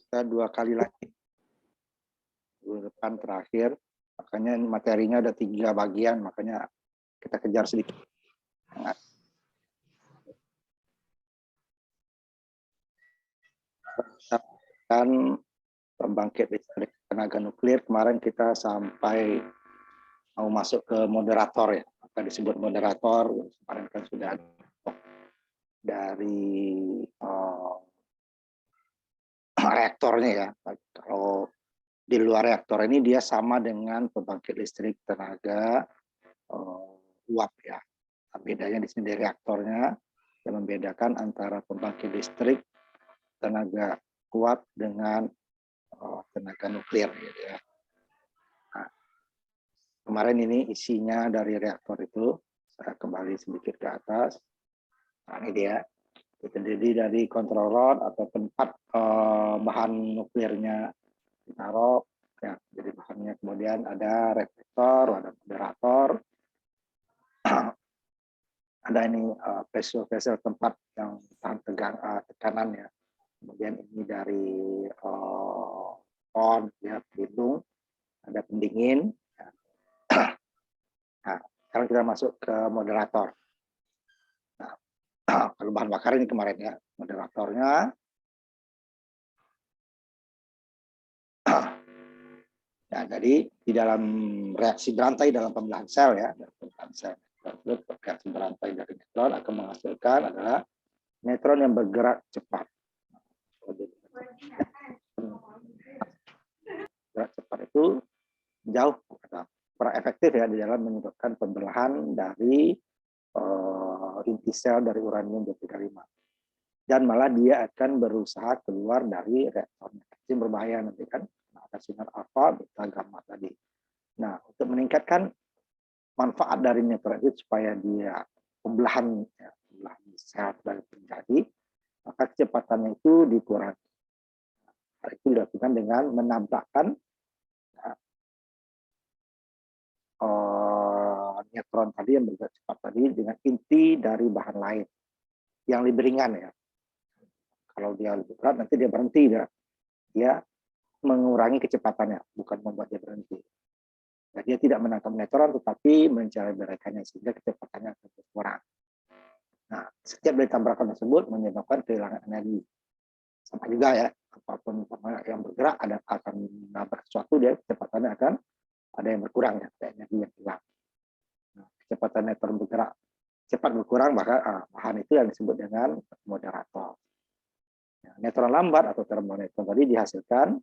kita 2 kali lagi. Minggu depan terakhir, makanya materinya ada 3 bagian, makanya kita kejar sedikit. Dan pembangkit listrik tenaga nuklir, kemarin kita sampai mau masuk ke moderator ya, apa disebut moderator, kemarin kan sudah ada dari reaktornya ya. Kalau di luar reaktor ini dia sama dengan pembangkit listrik tenaga uap ya. Bedanya di sini di reaktornya yang membedakan antara pembangkit listrik tenaga uap dengan tenaga nuklir gitu ya. Nah, kemarin ini isinya dari reaktor itu, saya kembali sedikit ke atas. Nah, ini dia. Itu terdiri dari control rod atau tempat bahan nuklirnya ditaruh. Ya, jadi bahannya kemudian ada reflektor, ada moderator, ada ini vessel tempat yang tahan tekanan ya. Kemudian ini dari on ya, pelindung, ada pendingin. Nah, sekarang kita masuk ke moderator. Nah, kalau bahan bakar ini kemarin ya, moderatornya. Nah, jadi di dalam reaksi berantai dalam pembelahan sel ya, reaksi berantai dari neutron akan menghasilkan adalah neutron yang bergerak cepat. Gerak cepat itu jauh kurang efektif ya di dalam menyebabkan pembelahan dari inti sel dari uranium 235. Dan malah dia akan berusaha keluar dari reaktornya. Ini berbahaya nanti kan, ada sinar alfa, beta, gamma tadi. Nah, untuk meningkatkan manfaat dari neutron itu supaya dia pembelahan sel dari terjadi, maka kecepatannya itu dikurangi. Hal itu dilakukan dengan menambahkan neutron tadi yang bergerak cepat tadi dengan inti dari bahan lain yang lebih ringan ya. Kalau dia lebih berat nanti dia berhenti ya. Dia mengurangi kecepatannya, bukan membuat dia berhenti. Nah, dia tidak menangkap neutron tetapi mencari-berikannya sehingga kecepatannya akan berkurang. Nah, setiap dari tabrakan tersebut menyebabkan kehilangan energi. Sama juga ya, apapun yang bergerak ada akan menabrak sesuatu, dia kecepatannya akan ada yang berkurang ya, ada energi yang hilang. Nah, kecepatan neutron bergerak cepat berkurang, maka bahan itu yang disebut dengan moderator. Neutron lambat atau termoneutron tadi dihasilkan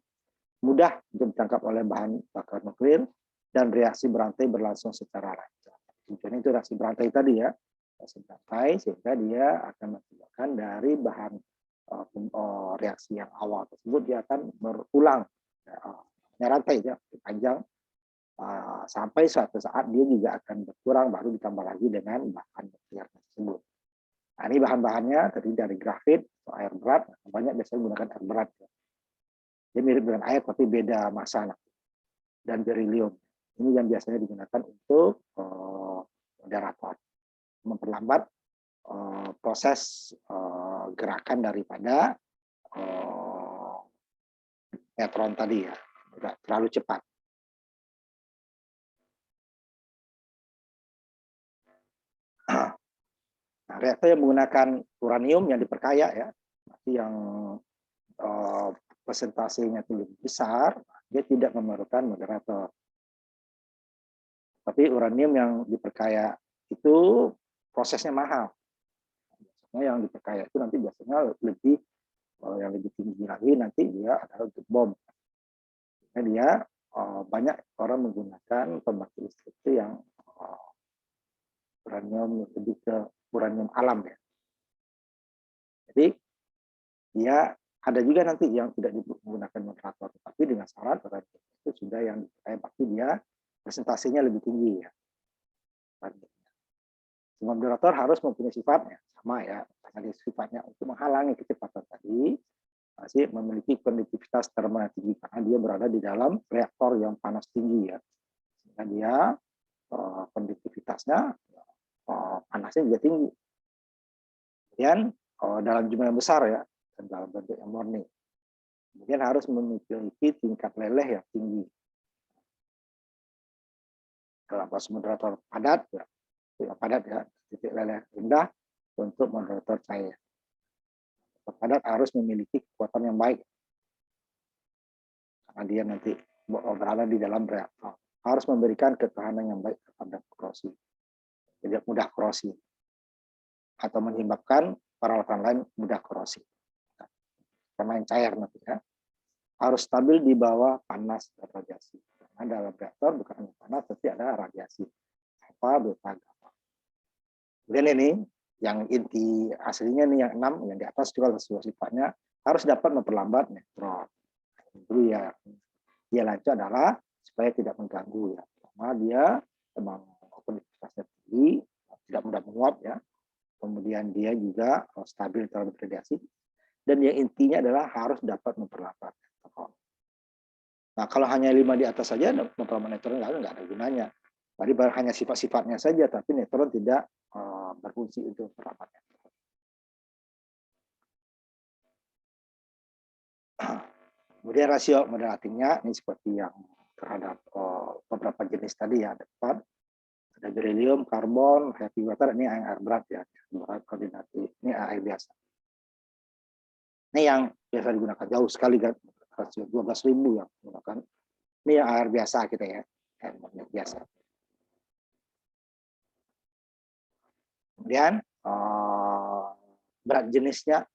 mudah untuk ditangkap oleh bahan bakar nuklir dan reaksi berantai berlangsung secara lancar. Tujuannya itu reaksi berantai tadi ya, reaksi berantai sehingga dia akan menghasilkan dari bahan reaksi yang awal tersebut dia akan berulang rantai ya panjang sampai suatu saat dia juga akan berkurang baru ditambah lagi dengan bahan nuklir tersebut. Nah, ini bahan-bahannya terdiri dari grafit atau air berat, banyak biasanya menggunakan air berat. Dia mirip dengan air tapi beda massa. Dan berilium. Ini yang biasanya digunakan untuk moderator. Memperlambat proses gerakan daripada neutron tadi ya. Tidak terlalu cepat. Nah, reaktor yang menggunakan uranium yang diperkaya ya, yang persentasenya itu lebih besar, dia tidak memerlukan moderator. Tapi uranium yang diperkaya itu prosesnya mahal. Biasanya yang diperkaya itu nanti biasanya lebih yang lebih tinggi lagi nanti dia adalah untuk bom. Karena dia banyak orang menggunakan pembangkit listrik itu yang uranium lebih ke uranium alam ya. Jadi dia ada juga nanti yang tidak menggunakan moderator, tapi dengan syarat uranium itu sudah yang diperkaya pasti dia presentasinya lebih tinggi ya. Semua moderator harus mempunyai sifatnya sama ya, karena sifatnya untuk menghalangi kecepatan tadi masih memiliki konduktivitas termal tinggi karena dia berada di dalam reaktor yang panas tinggi ya, sehingga dia konduktivitasnya panasnya juga tinggi. Kemudian dalam jumlah yang besar ya, dan dalam bentuk yang murni. Kemudian harus memiliki tingkat leleh yang tinggi. Kalau moderator padat, titik leleh rendah untuk moderator cair. Padat harus memiliki kekuatan yang baik, karena dia nanti berada di dalam reaktor. Harus memberikan ketahanan yang baik terhadap korrosi, tidak mudah korrosi, atau menyebabkan peralatan lain mudah korrosi. Karena yang cair nanti ya. Harus stabil di bawah panas dan radiasi. Karena dalam reaktor bukan hanya panas, tapi ada radiasi. Alfa, beta, gamma. Kemudian ini, yang inti aslinya nih yang 6, yang di atas juga sesuai sifatnya, harus dapat memperlambat neutron. Itu ya, dia lanjut adalah supaya tidak mengganggu ya. Pertama dia memang konductivitasnya tinggi, tidak mudah menguap ya. Kemudian dia juga stabil terhadap radiasi. Dan yang intinya adalah harus dapat memperlambat. Nah, kalau hanya 5 di atas saja, memperlambat neutron nggak ada gunanya. Jadi hanya sifat-sifatnya saja, tapi neutron tidak berfungsi untuk memperlambat neutron. Kemudian rasio moderatingnya ini seperti yang terhadap beberapa jenis tadi ya, ada 4. Ada beryllium, karbon, heavy water, ini air berat ya, berat koordinasi, ini air biasa. Ini yang biasa digunakan jauh sekali kan, rasio 12.000 yang menggunakan. Ini yang air biasa kita ya, air biasa. Kemudian berat jenisnya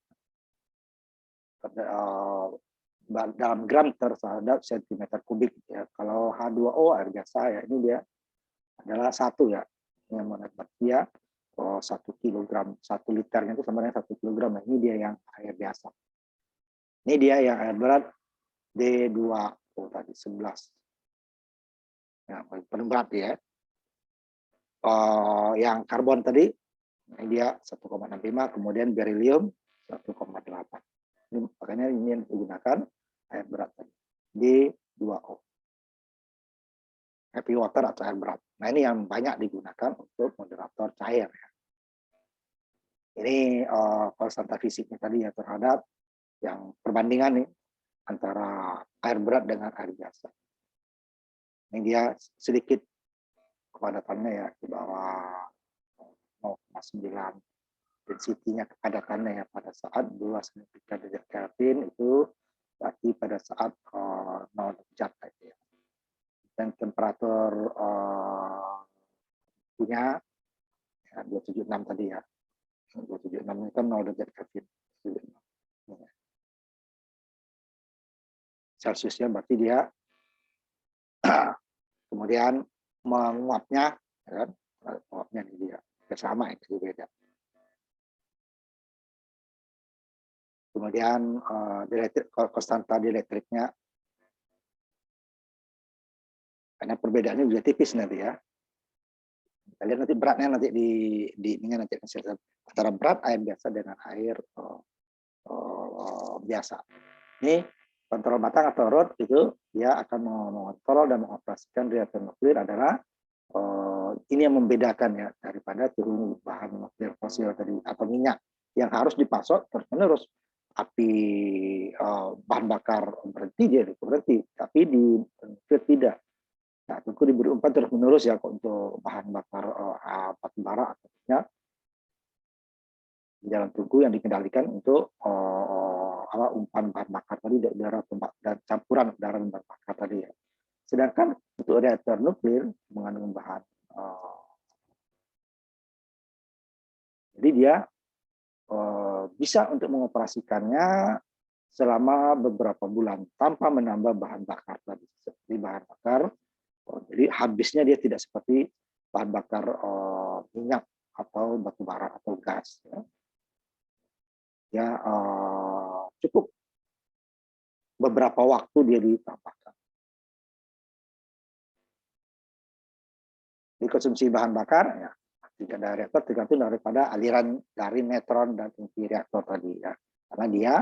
dalam gram terhadap sentimeter kubik ya. Kalau H2O air biasa ya, ini dia adalah 1 ya, yang menurut dia 1 kilogram, 1 liternya itu sama dengan 1 kilogram. Nah, ini dia yang air biasa. Ini dia yang air berat D2O tadi 11. Ya, paling berat ya. Yang karbon tadi ini dia 1,65, kemudian beryllium 1,8. Ini makanya ini yang digunakan air berat tadi D2O. Heavy water atau air berat. Nah, ini yang banyak digunakan untuk moderator cair ya. Ini konstanta fisiknya tadi ya terhadap yang perbandingan nih antara air berat dengan air biasa. Ini dia sedikit kepadatannya ya di bawah 0,9. Density-nya kepadatannya ya pada saat 2 derajat Kelvin itu berarti pada saat 0 derajat ya. Dan temperatur punya ya, 276 tadi ya. 276 itu kan 0 derajat Kelvin. Celsiusnya berarti dia kemudian menguapnya ya kan? Menguapnya ini dia sama itu beda. Kemudian konstanta dielektriknya, karena perbedaannya juga tipis nanti ya. Kita lihat nanti beratnya nanti di ininya nanti antara berat air biasa dengan air biasa. Ini kontrol batang atau rod itu dia akan mengontrol dan mengoperasikan reaktor nuklir adalah ini yang membedakan ya daripada turun bahan nuklir fosil tadi atau minyak yang harus dipasok terus-menerus. Api bahan bakar berhenti dia berhenti, tapi di nuklir tidak. Nah, tentu diberi umpan terus-menerus ya untuk bahan bakar batu bara atau minyak jalan tunggu yang dikendalikan untuk umpan bahan bakar tadi udara dan campuran udara dan bahan bakar tadi ya. Sedangkan untuk reaktor nuklir mengandung bahan jadi dia bisa untuk mengoperasikannya selama beberapa bulan tanpa menambah bahan bakar tadi. Seperti bahan bakar, jadi habisnya dia tidak seperti bahan bakar minyak atau batu bara atau gas. Ya, cukup beberapa waktu dia ditambahkan. Dikonsumsi bahan bakar, ya, tidak ada reaktor tergantung daripada aliran dari neutron dan inti reaktor tadi ya. Karena dia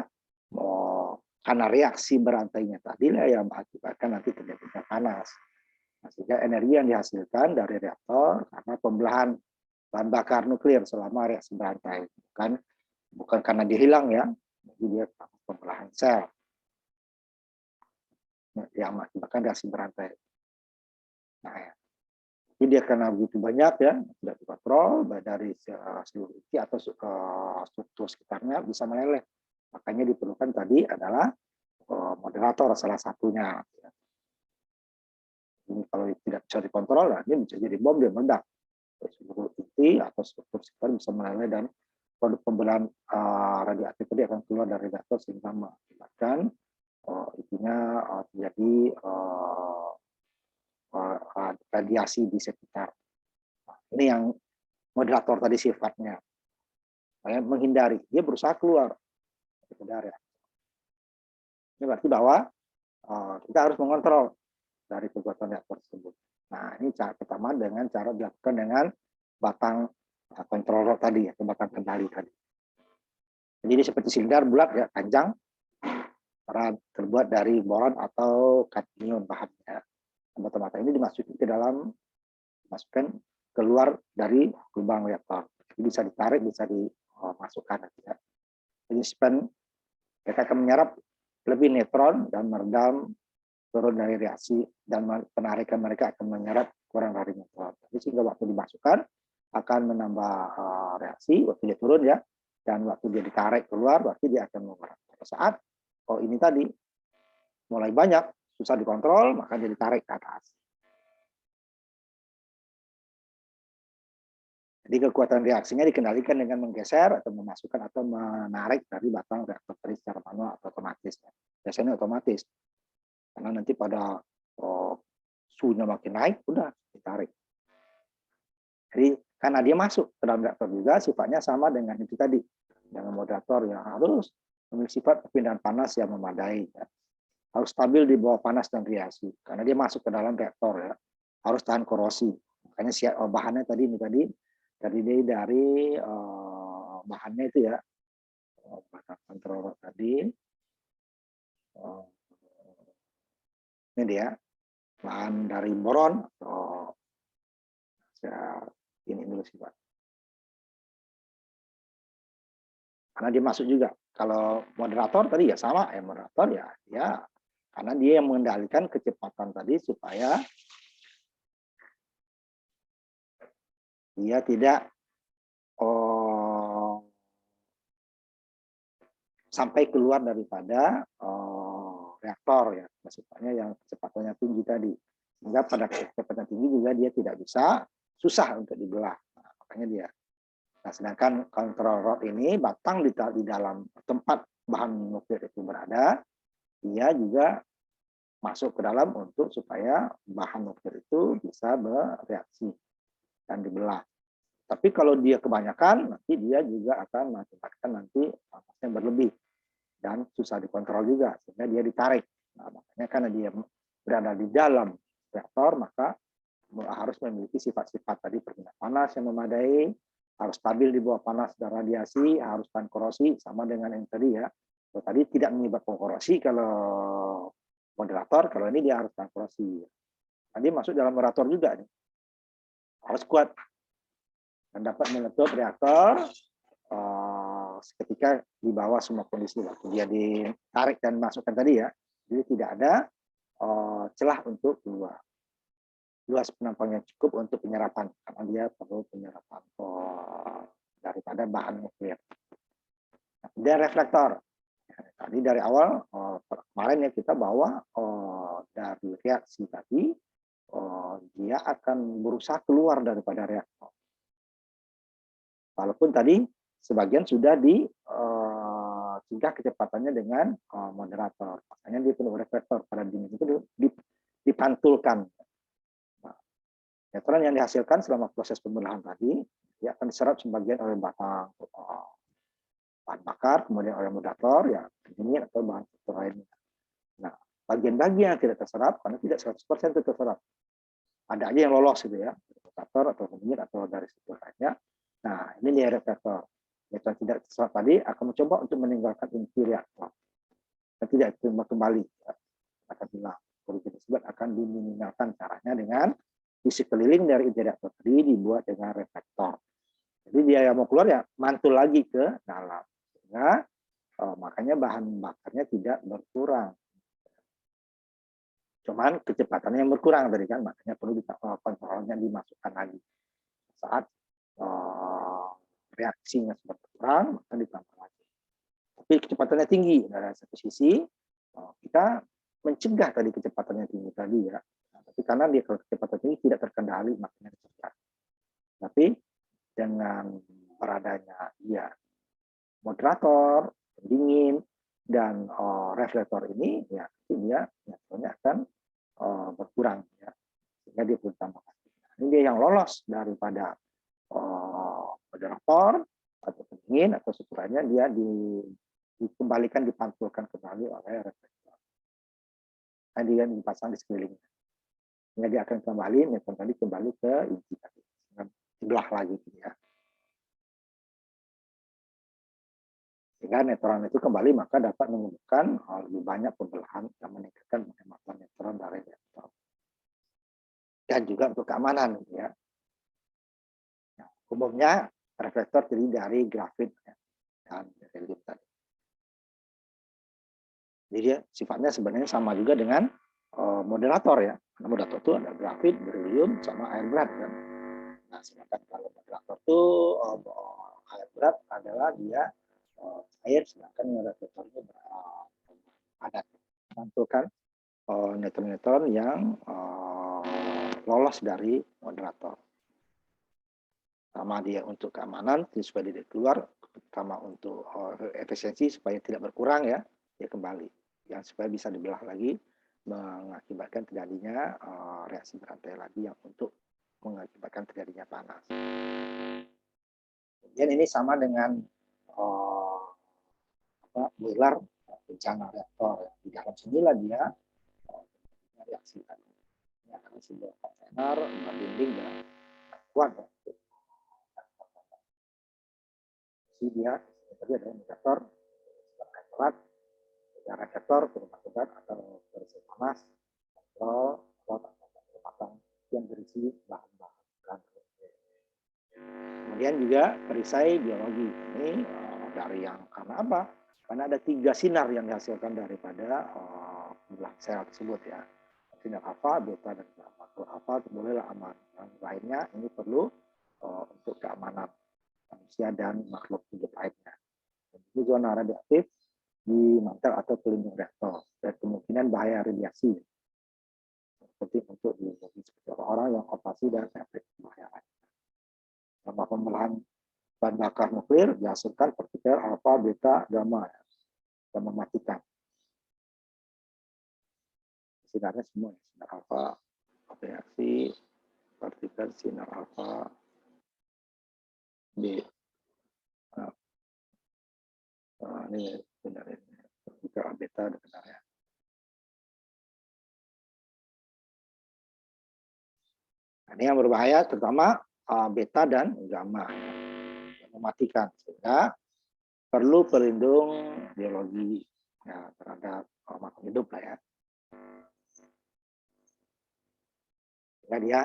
karena reaksi berantainya tadi lah yang mengakibatkan nanti terjadinya panas. Nah, sehingga energi yang dihasilkan dari reaktor karena pembelahan bahan bakar nuklir selama reaksi berantai, bukan karena dia hilang ya, jadi dia pembelahan sel. yang mengakibatkan reaksi berantai. Nah, ya. Jadi dia karena begitu banyak ya, tidak dikontrol dari seluruh inti atau struktur sekitarnya bisa meleleh. Makanya diperlukan tadi adalah moderator salah satunya. Ini kalau tidak bisa dikontrol, dia bisa jadi bom, dia meledak. Seluruh inti atau struktur sekitar bisa meleleh dan produk pembelahan radioaktif tadi akan keluar dari reaktor sehingga mengakibatkan intinya terjadi radiasi di sekitar. Ini yang moderator tadi sifatnya. Menghindari, dia berusaha keluar. Ini berarti bahwa kita harus mengontrol dari perbuatan reaktor tersebut. Nah, ini cara pertama dengan cara dilakukan dengan batang kontrol rod tadi, atau batang kendali tadi. Jadi ini seperti silinder bulat ya, panjang, terbuat dari boron atau kadmium bahannya. Bata-bata ini dimasukkan ke dalam, keluar dari lubang reaktor. Jadi bisa ditarik, bisa dimasukkan. Jadi mereka akan menyerap lebih neutron dan meredam turun dari reaksi, dan penarikan mereka akan menyerap kurang dari neutron. Jadi sehingga waktu dimasukkan akan menambah reaksi, waktu dia turun ya, dan waktu dia ditarik keluar, berarti dia akan mengurangi. Pada saat ini tadi mulai banyak, susah dikontrol, maka dia ditarik ke atas. Jadi kekuatan reaksinya dikendalikan dengan menggeser atau memasukkan atau menarik dari batang reaktor tadi secara manual atau otomatis. Biasanya otomatis. Karena nanti pada suhunya makin naik, udah ditarik. Jadi karena dia masuk ke dalam reaktor juga, sifatnya sama dengan itu tadi. Dengan moderator yang harus memiliki sifat perpindahan panas yang memadai. Ya. Harus stabil di bawah panas dan reaksi. Karena dia masuk ke dalam reaktor ya. Harus tahan korosi. Makanya bahannya tadi terdiri dari bahannya itu ya. Bahan kontrol tadi. Ini dia. Bahan dari boron atau ini dulu sih Pak. Karena dia masuk juga. Kalau moderator tadi ya sama, moderator ya karena dia yang mengendalikan kecepatan tadi supaya dia tidak sampai keluar daripada reaktor ya, sifatnya yang kecepatannya tinggi tadi. Sehingga pada kecepatan tinggi juga dia tidak bisa, susah untuk dibelah. Nah, makanya dia. Nah, sedangkan kontrol rod ini batang di dalam tempat bahan nuklir itu berada, dia juga masuk ke dalam untuk supaya bahan nuklir itu bisa bereaksi dan dibelah. Tapi kalau dia kebanyakan, nanti dia juga akan mengakibatkan nanti panasnya berlebih dan susah dikontrol juga, sehingga dia ditarik. Nah, makanya karena dia berada di dalam reaktor, maka harus memiliki sifat-sifat tadi perpindahan panas yang memadai, harus stabil di bawah panas dan radiasi, harus tahan korosi, sama dengan yang tadi ya. So, tadi tidak menyebabkan korosi kalau moderator, kalau ini dia harus tahan korosi. Tadi masuk dalam moderator juga nih. Harus kuat dan dapat meletup reaktor ketika di bawah semua kondisi waktu dia ditarik dan masukkan tadi ya. Jadi tidak ada celah untuk keluar. Luas penampangnya cukup untuk penyerapan karena dia perlu penyerapan daripada bahan nuklir. Dan reflektor. Tadi dari awal kemarin ya kita bawa dari reaksi tadi dia akan berusaha keluar daripada reaktor. Walaupun tadi sebagian sudah dicegah kecepatannya dengan moderator. Makanya dia perlu reflektor pada dinding itu dipantulkan. Neutron yang dihasilkan selama proses pembelahan tadi dia akan diserap sebagian oleh batang bahan bakar, kemudian oleh moderator, ya dingin atau bahan struktur lainnya. Nah, bagian-bagian yang tidak terserap karena tidak 100% itu terserap. Ada aja yang lolos gitu ya, moderator atau dingin atau dari struktur lainnya. Nah, ini dia reflektor. Neutron tidak terserap tadi akan mencoba untuk meninggalkan inti reaktor. Dan tidak kembali. Akan hilang. Kondisi tersebut akan diminimalkan caranya dengan di sekeliling dari inti reaktor tadi dibuat dengan reflektor. Jadi dia yang mau keluar ya mantul lagi ke dalam. Sehingga makanya bahan bakarnya tidak berkurang. Cuman kecepatannya yang berkurang tadi kan, makanya perlu kontrolnya dimasukkan lagi. Saat reaksinya sudah berkurang, maka ditambah lagi. Tapi kecepatannya tinggi dari satu sisi, kita mencegah tadi kecepatannya tinggi tadi ya. Nah, tapi karena dia kalau kecepatan tinggi tidak terkendali, makanya dicegah. Tapi dengan beradanya dia moderator, pendingin, dan reflektor ini, ya dia nyatanya akan berkurang ya, sehingga dia bertambah. Ini dia yang lolos daripada moderator atau pendingin atau syukurannya dia dikembalikan, dipantulkan kembali oleh reflektor. Nah, dia dipasang di sekelilingnya. Sehingga dia akan kembali ke inti tadi. Dibelah lagi gitu ya. Sehingga neutron itu kembali maka dapat menyebabkan lebih banyak pembelahan yang meningkatkan penghematan neutron dari reaktor. Dan juga untuk keamanan gitu ya. Nah, umumnya reflektor terdiri dari grafit ya, dan berilium tadi. Jadi dia sifatnya sebenarnya sama juga dengan moderator ya. Karena moderator itu ada grafit, berilium, sama air berat kan. Nah, sedangkan kalau moderator itu air berat adalah dia air, sedangkan reflektornya padat. Mantulkan neutron-neutron yang lolos dari moderator. Sama dia untuk keamanan supaya dia keluar, pertama untuk efisiensi supaya tidak berkurang ya, dia kembali. Yang supaya bisa dibelah lagi, mengakibatkan terjadinya reaksi berantai lagi yang untuk mengakibatkan terjadinya panas. Kemudian ini sama dengan boiler bencana reaktor. Di dalam sinilah dia reaksi tadi. Ini akan sebuah kontainer, dinding dan kuat. Jadi dia tadi ada indikator telat, radiator, perumahan atau berisi panas, kontrol, atau yang berisi bahan-bahan. Kemudian juga perisai biologi ini dari yang karena apa? Karena ada 3 sinar yang dihasilkan daripada belah sel tersebut ya. Sinar alfa, beta, dan gamma. Kalau alfa bolehlah aman. Yang lainnya ini perlu untuk keamanan manusia dan makhluk hidup lainnya. Ini zona radioaktif di mantel atau pelindung reaktor dan kemungkinan bahaya radiasi seperti untuk seperti orang-orang yang operasi dan efek bahaya lain. Selama pembelahan bahan bakar nuklir dihasilkan partikel alfa, beta, gamma dan mematikan. Sinarnya semua sinar alfa, reaksi, partikel sinar alfa, B. Ini benar ini. Partikel beta dan benar ya. Nah, ini yang berbahaya terutama beta dan gamma yang mematikan, sehingga perlu pelindung biologi ya, terhadap makhluk hidup lah ya. Sehingga dia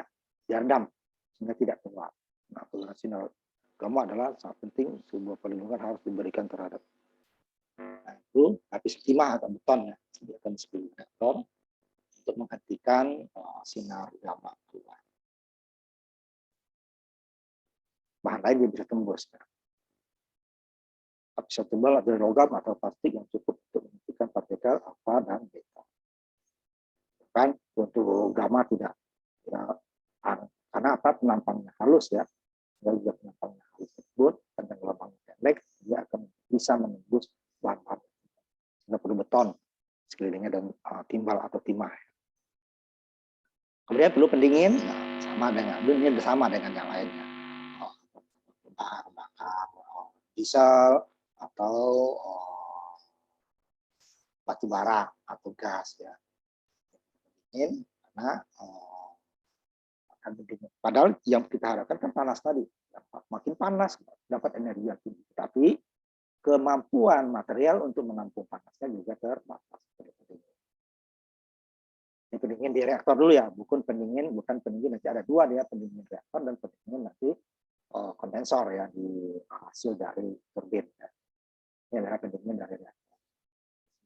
diredam sehingga tidak keluar. Nah, penggunaan sinar gamma adalah sangat penting, sebuah perlindungan harus diberikan terhadap. Nah, itu lapis timah atau beton ya, disediakan sebagai reaktor untuk menghentikan sinar gamma keluar. Bahan lain dia bisa tembus. Ya. Bisa tebal dari logam atau plastik yang cukup untuk menghentikan partikel alfa dan beta. Kan untuk gamma tidak karena apa, penampangnya halus ya. Dan juga penampangnya halus tersebut dan gelombangnya pendek, dia akan bisa menembus bahan-bahan. Tidak perlu beton sekelilingnya dan timbal atau timah. Kemudian perlu pendingin, sama dengan yang lainnya. Bahan bakar diesel atau batu bara atau gas ya. Pendingin karena akan pendingin. Padahal yang kita harapkan kan panas tadi. Makin panas dapat energi yang tinggi. Tapi kemampuan material untuk menampung panasnya juga terbatas. Ini pendingin di reaktor dulu ya, bukan pendingin nanti ada 2 dia, pendingin reaktor dan pendingin nanti kondensor ya di hasil dari turbin. Ya. Ini adalah pendingin dari reaktor.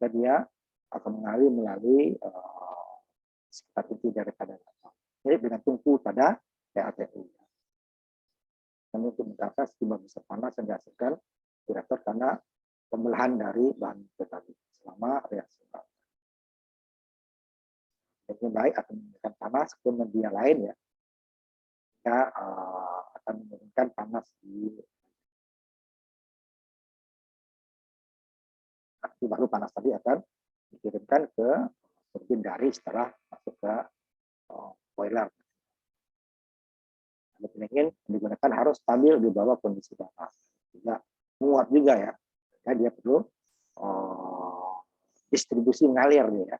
Dan dia akan mengalir melalui sekitar inti daripada reaktor. Mirip dengan tungku pada PLTU. Dan untuk mencapai sejumlah besar panas yang dihasilkan di reaktor karena pembelahan dari bahan tadi selama reaksi. Yang baik akan meningkatkan panas ke media lain ya, ya akan menurunkan panas baru panas tadi akan dikirimkan ke turbin dari setelah masuk ke boiler. Pendingin digunakan harus stabil di bawah kondisi panas. Tidak menguap juga ya. Ya dia perlu distribusi mengalir dia.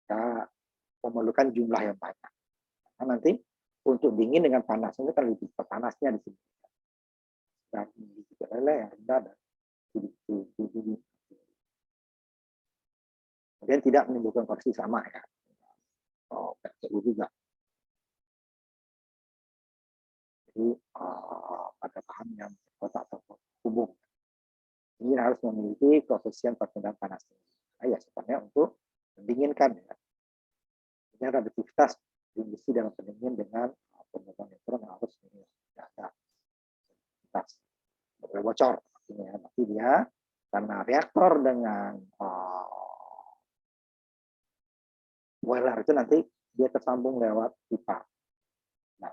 Kita memerlukan jumlah yang banyak. Nah, nanti untuk dingin dengan panas ini kan lebih panasnya di sini. Dan lele yang rendah dan kemudian tidak menimbulkan koreksi sama ya. PLTU juga. Jadi pada bahan yang kotak atau umum. Ini harus memiliki koefisien perpindahan panas tinggi. Nah, ya sebenarnya untuk mendinginkan ya. Ini radioaktivitas industri dalam pendingin dengan pembuatan neutron harus tidak ada boleh bocor. Artinya nanti dia karena reaktor dengan boiler itu nanti dia tersambung lewat pipa. Nah,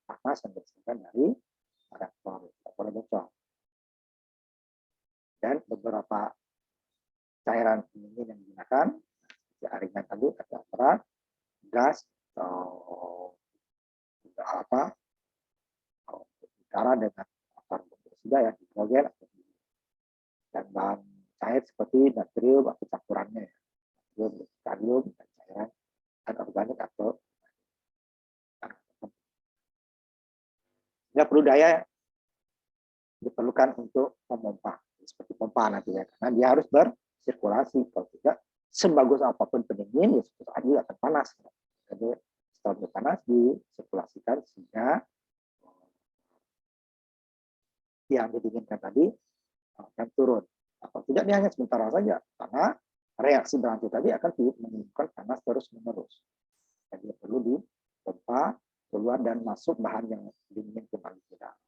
panas yang dihasilkan dari reaktor boleh bocor. Dan beberapa cairan pendingin yang digunakan, jaringan tadi ada berat, gas, udara dengan karbon dioksida ya, hidrogen, dan bahan cair seperti natrium atau campurannya ya, natrium, kalium, dan cairan anorganik atau tidak perlu daya diperlukan untuk memompa seperti pompa nanti ya, karena dia harus bersirkulasi. Kalau tidak, sebagus apapun pendingin ya suatu saat juga akan panas. Jadi setelah panas disirkulasikan sehingga yang didinginkan tadi akan turun. Atau tidak dia hanya sementara saja, karena reaksi berlanjut tadi akan menimbulkan panas terus menerus. Jadi perlu dipompa keluar dan masuk bahan yang dingin kembali ke dalam.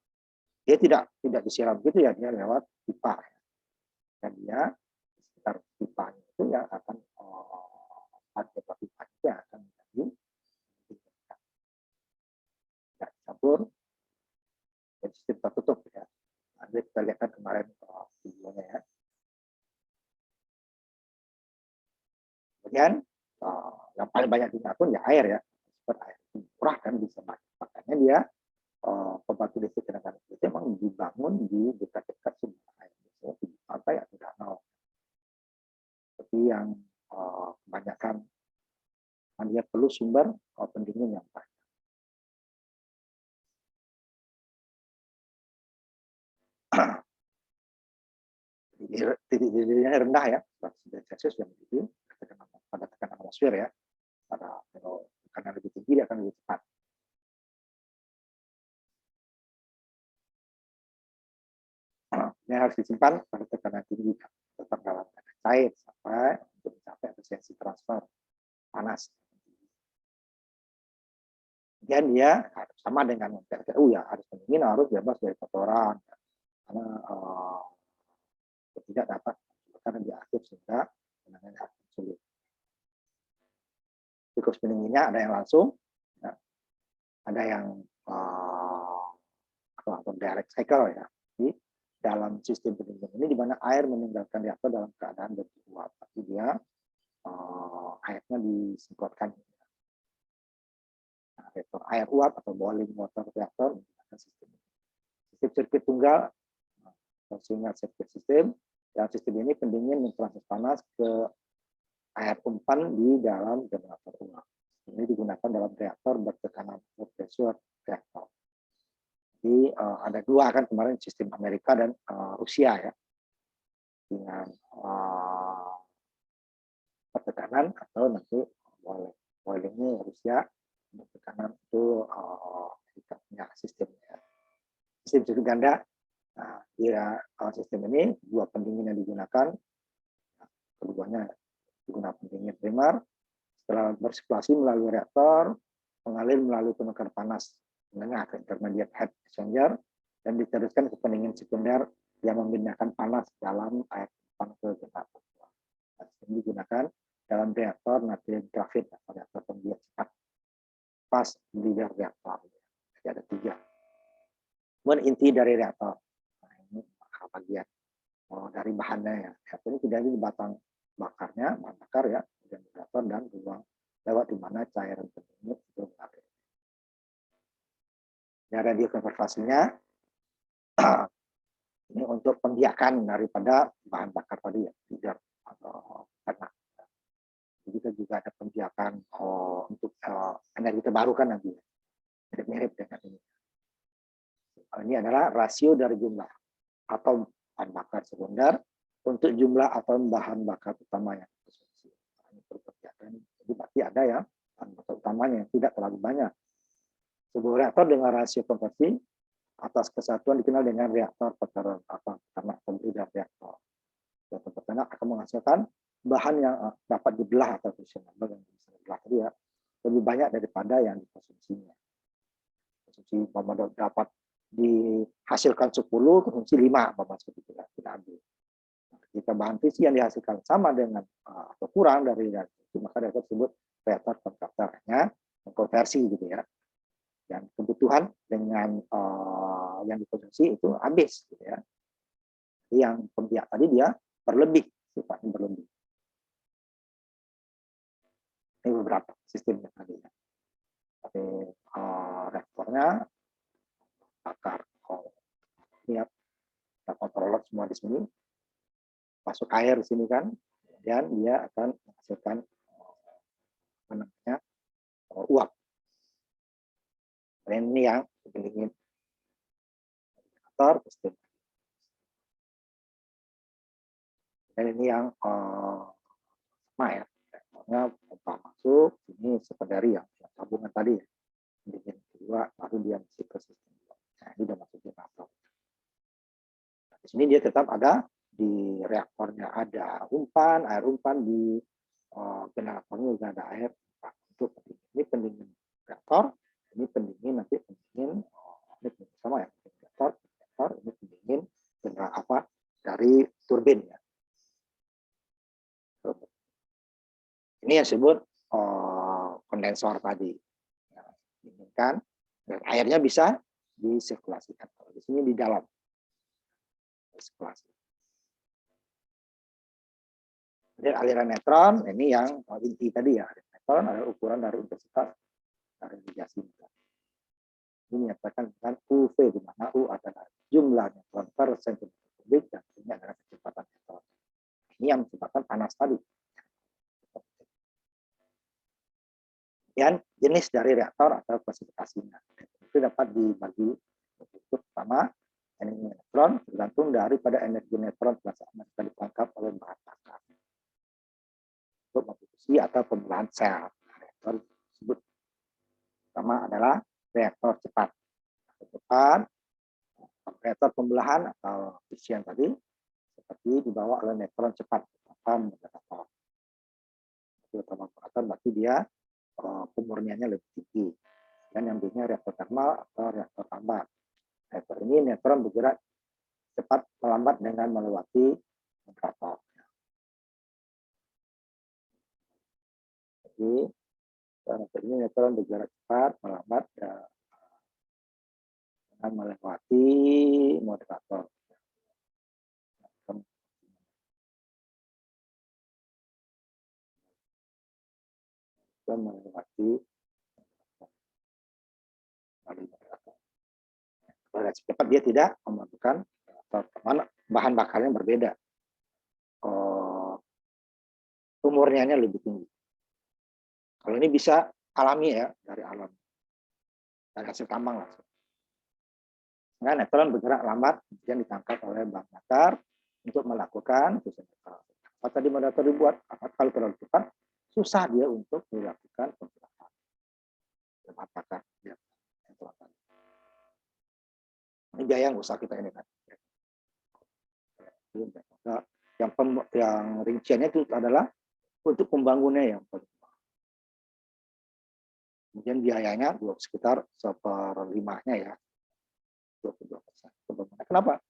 Dia tidak disiram gitu ya, dia lewat pipa. Dan dia di sekitar pipanya itu yang akan ada pipa itu yang akan menjadi tidak dicampur dan sistem tertutup ya. Nanti kita lihat kemarin videonya ya. Kemudian yang paling banyak digunakan ya air ya, seperti air murah kan bisa banyak. Makanya dia pembangkit listrik tenaga nuklir itu memang dibangun di dekat-dekat sumber air, misalnya di pantai atau danau. Seperti yang kebanyakan dia perlu sumber pendingin yang banyak. Titik-titiknya rendah ya, 100 Celcius yang begitu pada tekanan atmosfer ya. Kalau tekanan lebih tinggi dia akan lebih cepat. Ini harus disimpan pada tekanan tinggi, tetap dalam keadaan cair sampai untuk mencapai efisiensi transfer panas. Kemudian dia sama dengan PLTU ya, harus pendingin, harus bebas dari kotoran, karena tidak dapat karena dia aktif sehingga penanganan akan sulit. Siklus pendinginnya ada yang langsung, ya, ada yang atau direct cycle ya. Jadi, dalam sistem pendingin ini di mana air meninggalkan reaktor dalam keadaan beruap, tapi dia airnya disemprotkan. Nah, reaktor air uap atau boiling water reaktor menggunakan sistem sirkuit tunggal, fungsinya sirkuit sistem. Yang sistem ini pendingin mentransfer panas ke air umpan di dalam generator uap. Ini digunakan dalam reaktor bertekanan pressure reaktor. Jadi ada dua kan kemarin, sistem Amerika dan Rusia ya, dengan pertekanan atau nanti boilingnya Rusia, pertekanan itu Amerika punya sistemnya. Sistem ganda, nah, dia sistem ini dua pendingin yang digunakan, keduanya digunakan pendingin primer, Setelah bersirkulasi melalui reaktor, mengalir melalui penukar panas menengah ke intermediate heat exchanger, dan diteruskan ke pendingin sekunder yang memindahkan panas dalam air panas ke generator. Ini digunakan dalam reaktor natrium grafit atau reaktor pembiak cepat pas leader reaktor. Jadi ada 3. Kemudian inti dari reaktor. Nah, ini bagian dari bahannya ya. Reaktor ini tidak ada di batang bakarnya, bahan bakar ya, kemudian reaktor dan ruang lewat di mana cairan pendingin itu mengalir. Ya, radiokonservasinya ini untuk pembiakan daripada bahan bakar tadi ya, leader atau tanah. Kita juga ada pembiakan untuk energi terbarukan nanti. Mirip dengan ini. Ini adalah rasio dari jumlah atau bahan bakar sekunder untuk jumlah atau bahan bakar utama yang dikonsumsi. Jadi berarti ada ya bahan bakar utamanya yang tidak terlalu banyak. Sebuah reaktor dengan rasio konversi atas kesatuan dikenal dengan reaktor peternak atau pembeda reaktor. Reaktor peternak akan menghasilkan bahan yang dapat dibelah atau fusional yang bisa dibelah tadi ya, lebih banyak daripada yang dikonsumsinya. Konsumsi dapat dihasilkan 10, konsumsi 5, seperti itu kita ambil. Jika bahan fisi yang dihasilkan sama dengan atau kurang dari reaksi, maka reaktor tersebut reaktor kontraktornya mengkonversi gitu ya. Dan kebutuhan dengan yang dikonsumsi itu habis gitu ya. Jadi yang pembiak tadi dia berlebih, sifatnya berlebih. Ini beberapa sistemnya tadi ya. Tapi reaktornya bakar lihat kontroler semua di sini, masuk air di sini kan, kemudian dia akan menghasilkan uap. Dan ini yang pendingin reaktor sistem. Dan ini yang sama ya, reaktornya pompa masuk, ini sekunderi yang tabungan tadi ya. Pendingin kedua, baru dia masuk ke sistem. Nah, ini udah masuk generator. Nah, di sini dia tetap ada di reaktornya ada umpan, air umpan di generatornya juga ada air untuk pendingin. Ini pendingin reaktor, ini pendingin nanti pendingin ini sama ya, reaktor, ini pendingin generator dari turbin ya. Ini yang disebut kondensor tadi. Nah, ini kan dan airnya bisa disirkulasikan. Kalau di sini di dalam sirkulasi. Jadi aliran neutron ini yang inti tadi ya. Neutron adalah ukuran dari intensitas dari radiasi. Ini menyatakan dengan UV di mana U adalah jumlah neutron per sentimeter kubik dan ini adalah kecepatan neutron. Ini yang menyebabkan panas tadi. Dan jenis dari reaktor atau klasifikasinya itu dapat dibagi pertama energi neutron tergantung daripada energi neutron plasma yang ditangkap oleh bahan bakar untuk memproduksi atau pembelahan sel. Reaktor tersebut pertama adalah reaktor cepat. Reaktor pembelahan atau fission tadi seperti dibawa oleh neutron cepat tanpa moderator. Terutama moderator berarti dia pemurniannya lebih tinggi. Dan yang berikutnya reaktor termal atau reaktor lambat. Reaktor ini neutron bergerak cepat melambat dengan melewati moderator. Jadi reaktor ini neutron bergerak cepat melambat dengan melewati moderator. Dan melewati cepat dia tidak membutuhkan bahan bakarnya berbeda. Umurnya lebih tinggi. Kalau ini bisa alami ya, dari alam. Dari hasil tambang langsung. Nah, neutron bergerak lambat, kemudian ditangkap oleh bahan bakar untuk melakukan fusion neutron. Apa tadi moderator dibuat? Kalau terlalu cepat, susah dia untuk dilakukan pembelahan. Bahan bakar. Ya. Ini biaya yang usaha kita ini kan. Yang rinciannya itu adalah untuk pembangunannya yang paling Kemudian biayanya sekitar seperlimanya ya, 22%. Kenapa?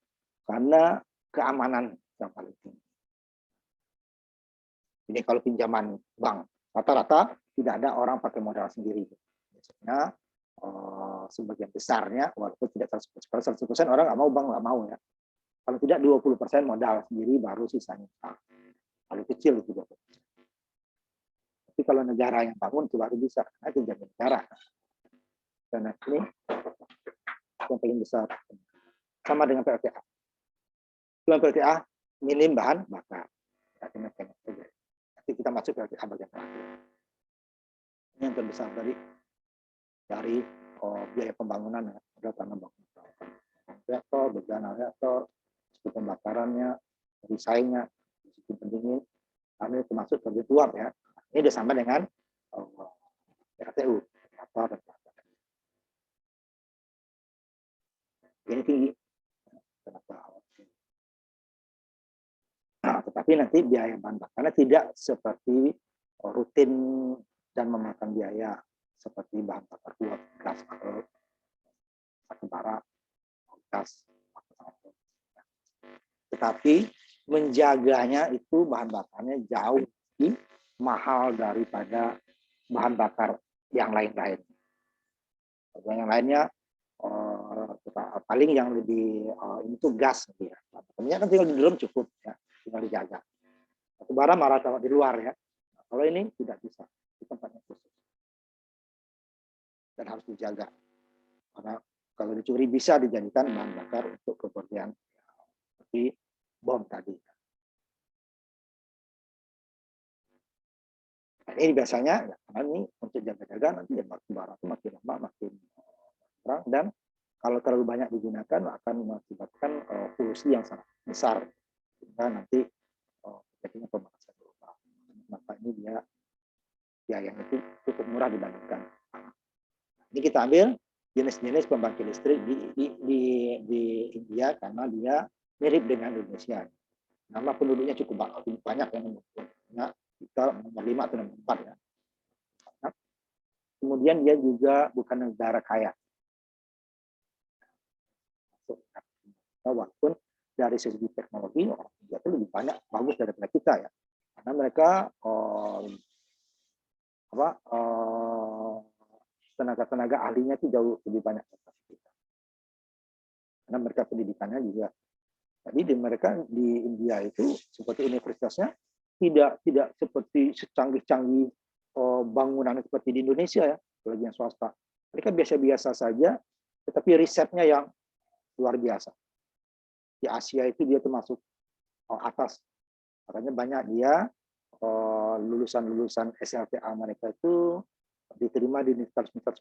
Karena keamanan yang paling tinggi. Ini kalau pinjaman bank, rata-rata tidak ada orang pakai modal sendiri. Biasanya sebagian besarnya, walaupun tidak 100%, orang nggak mau, bank nggak mau ya. Kalau tidak 20% modal sendiri, baru sisanya. Kalau kecil itu 20%. Tapi kalau negara yang bangun itu baru bisa, karena itu jadi negara. Dan ini yang paling besar. Sama dengan PLTA. Cuma PLTA minim bahan bakar. Nanti kita masuk PLTA bagian terakhir. Ini yang terbesar dari biaya pembangunan ya. Ada tanah bangunan reaktor, bencana reaktor, pembakarannya, desainnya, sistem pendingin, kami termasuk terjadi uap ya. Ini sudah sama dengan RTU. Ini tinggi. Nah, tetapi nanti biaya bahan bakarnya tidak seperti rutin dan memakan biaya seperti bahan bakar uap, gas, batu bara, gas. Tetapi menjaganya itu bahan bakarnya jauh lebih mahal daripada bahan bakar yang lain-lain. Yang lainnya paling yang lebih itu gas ya. Minyak kan tinggal di dalam cukup ya, tinggal dijaga. Batu bara malah taruh di luar ya. Nah, kalau ini tidak bisa, di tempatnya khusus dan harus dijaga. Karena kalau dicuri bisa dijadikan bahan bakar untuk keperluan seperti bom tadi. Nah, ini biasanya ya, karena ini untuk jaga-jaga nanti ya batu bara itu makin lama makin terang, dan kalau terlalu banyak digunakan akan mengakibatkan polusi yang sangat besar, sehingga nanti jadinya pemanasan global. Maka ini dia biayanya itu cukup murah dibandingkan. Ini kita ambil jenis-jenis pembangkit listrik di India karena dia mirip dengan Indonesia. Nama penduduknya cukup banyak yang nah, kita nomor 5 atau nomor 4 ya. Kemudian dia juga bukan negara kaya. Walaupun dari segi teknologi orang India itu lebih banyak bagus daripada kita ya, karena mereka tenaga ahlinya itu jauh lebih banyak daripada kita, karena mereka pendidikannya juga. Jadi mereka di India itu seperti universitasnya tidak seperti secanggih-canggih bangunan seperti di Indonesia ya, apalagi yang swasta. Mereka biasa-biasa saja, tetapi risetnya yang luar biasa. Di Asia itu dia termasuk atas, makanya banyak dia lulusan SLTA mereka itu diterima di universitas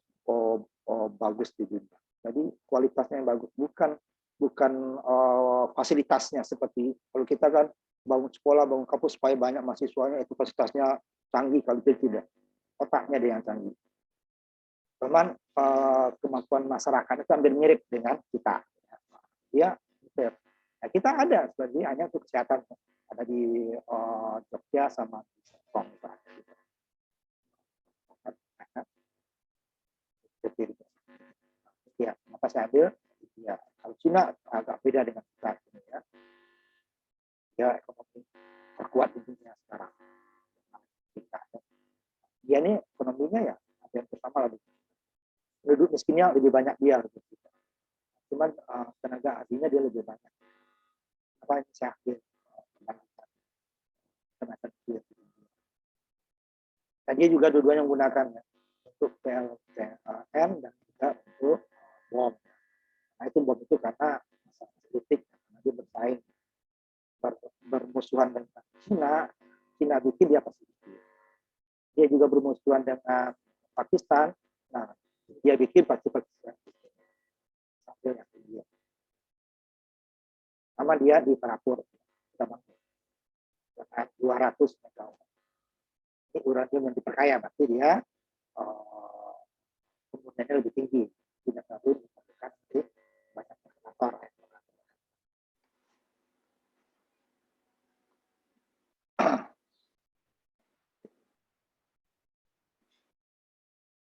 bagus di dunia. Jadi kualitasnya yang bagus, bukan fasilitasnya seperti kalau kita kan bangun sekolah, bangun kampus supaya banyak mahasiswanya itu fasilitasnya canggih, kalau itu tidak, otaknya dia yang canggih. Teman kemampuan masyarakat itu hampir mirip dengan kita. Ya, nah, kita ada sebenarnya hanya untuk kesehatan, ada di Jogja sama Hong Kong. Ya, maka saya ambil ya, kalau Cina agak beda dengan kita ya. Ya, ekonomi terkuat di dunia sekarang. Dia ini ekonominya ya ada yang bersama lagi. Penduduk miskinnya lebih banyak dia, cuman tenaga ahlinya dia lebih banyak. Apa yang saya ambil tenaga ahli. Dan dia juga dua-duanya menggunakan ya, untuk PLN dan juga untuk bom. Nah itu bom itu karena masalah politik, karena dia bersaing bermusuhan dengan Cina bikin dia pasti bikin. Dia juga bermusuhan dengan Pakistan, nah dia bikin pasti Pakistan. Sambil yang dia. Sama dia di Parapur, dengan 200 megawatt. Ini uranium yang diperkaya, berarti dia kemudiannya lebih tinggi, tidak terlalu diperlukan banyak faktor.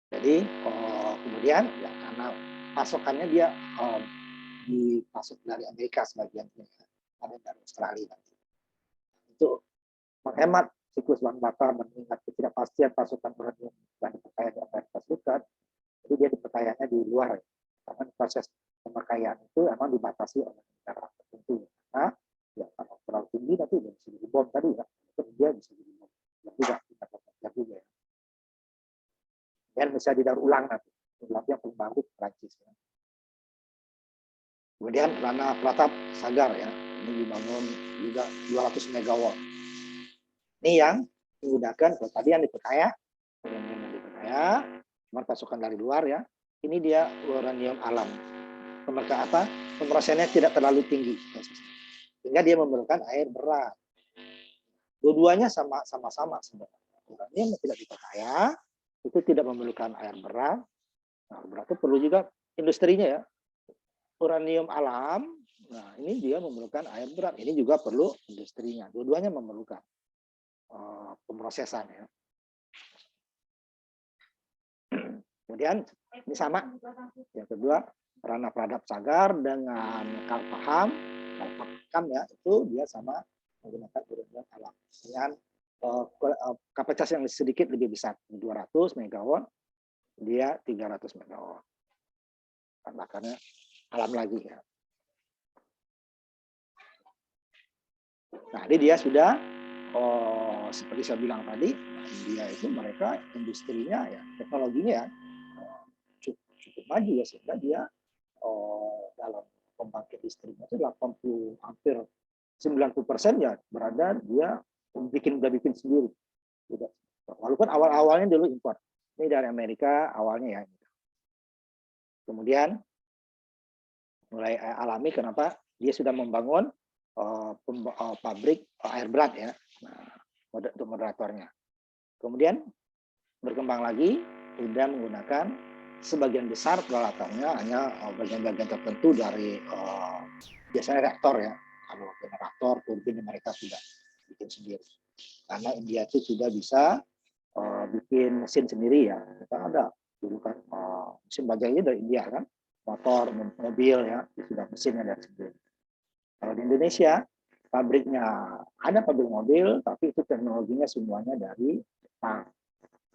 Jadi Jadi kemudian ya karena pasokannya dia dipasok dari Amerika sebagian, ada dari Australia. Itu menghemat siklus bahan bakar, mengingat ketidakpastian pasokan uranium dan diperkaya di Amerika Serikat. Jadi dia diperkayanya di luar, karena proses pemakaian itu emang dibatasi oleh negara tertentu. Nah, ya kalau terlalu tinggi nanti dia bisa jadi bom tadi ya, dia bisa jadi bom. Dan juga ya. Dan bisa didaur ulang nanti. Ulangnya paling bagus Prancis. Ya. Kemudian Rana Pratap Sagar ya, ini dibangun juga 200 megawatt. Ini yang menggunakan, kalau tadi yang diperkaya, cuma pasokan dari luar ya. Ini dia uranium alam. Pemerkayaan apa? Pemrosesannya tidak terlalu tinggi, sehingga dia memerlukan air berat. Dua-duanya sama-sama sebenarnya. Uranium yang tidak diperkaya itu tidak memerlukan air berat. Nah, berat itu perlu juga industrinya ya. Uranium alam, nah ini dia memerlukan air berat. Ini juga perlu industrinya. Dua-duanya memerlukan pemrosesan ya. Kemudian ini sama. Yang kedua, Rana Pratap Sagar dengan Kalpaham ya, itu dia sama menggunakan uranium alam dengan kapasitas yang sedikit lebih besar, 200 megawatt, dia 300 megawatt. Bakarnya alam lagi ya. Nah, ini dia sudah seperti saya bilang tadi, dia itu mereka industrinya ya, teknologinya ya cukup maju ya, sehingga dia dalam pembangkit listriknya itu 80 hampir 90% ya berada dia udah bikin sendiri. Walaupun awal-awalnya dulu impor. Ini dari Amerika awalnya ya. Kemudian mulai alami kenapa dia sudah membangun pabrik air berat ya, untuk moderatornya. Kemudian berkembang lagi, sudah menggunakan sebagian besar peralatannya hanya bagian-bagian tertentu dari biasanya reaktor ya. Kalau generator, turbin mereka sudah bikin sendiri. Karena India itu sudah bisa bikin mesin sendiri ya. Kita ada dulu kan mesin bajanya dari India kan, motor, mobil ya, sudah mesinnya dari sendiri. Kalau di Indonesia pabriknya ada pabrik mobil, tapi itu teknologinya semuanya dari Jepang,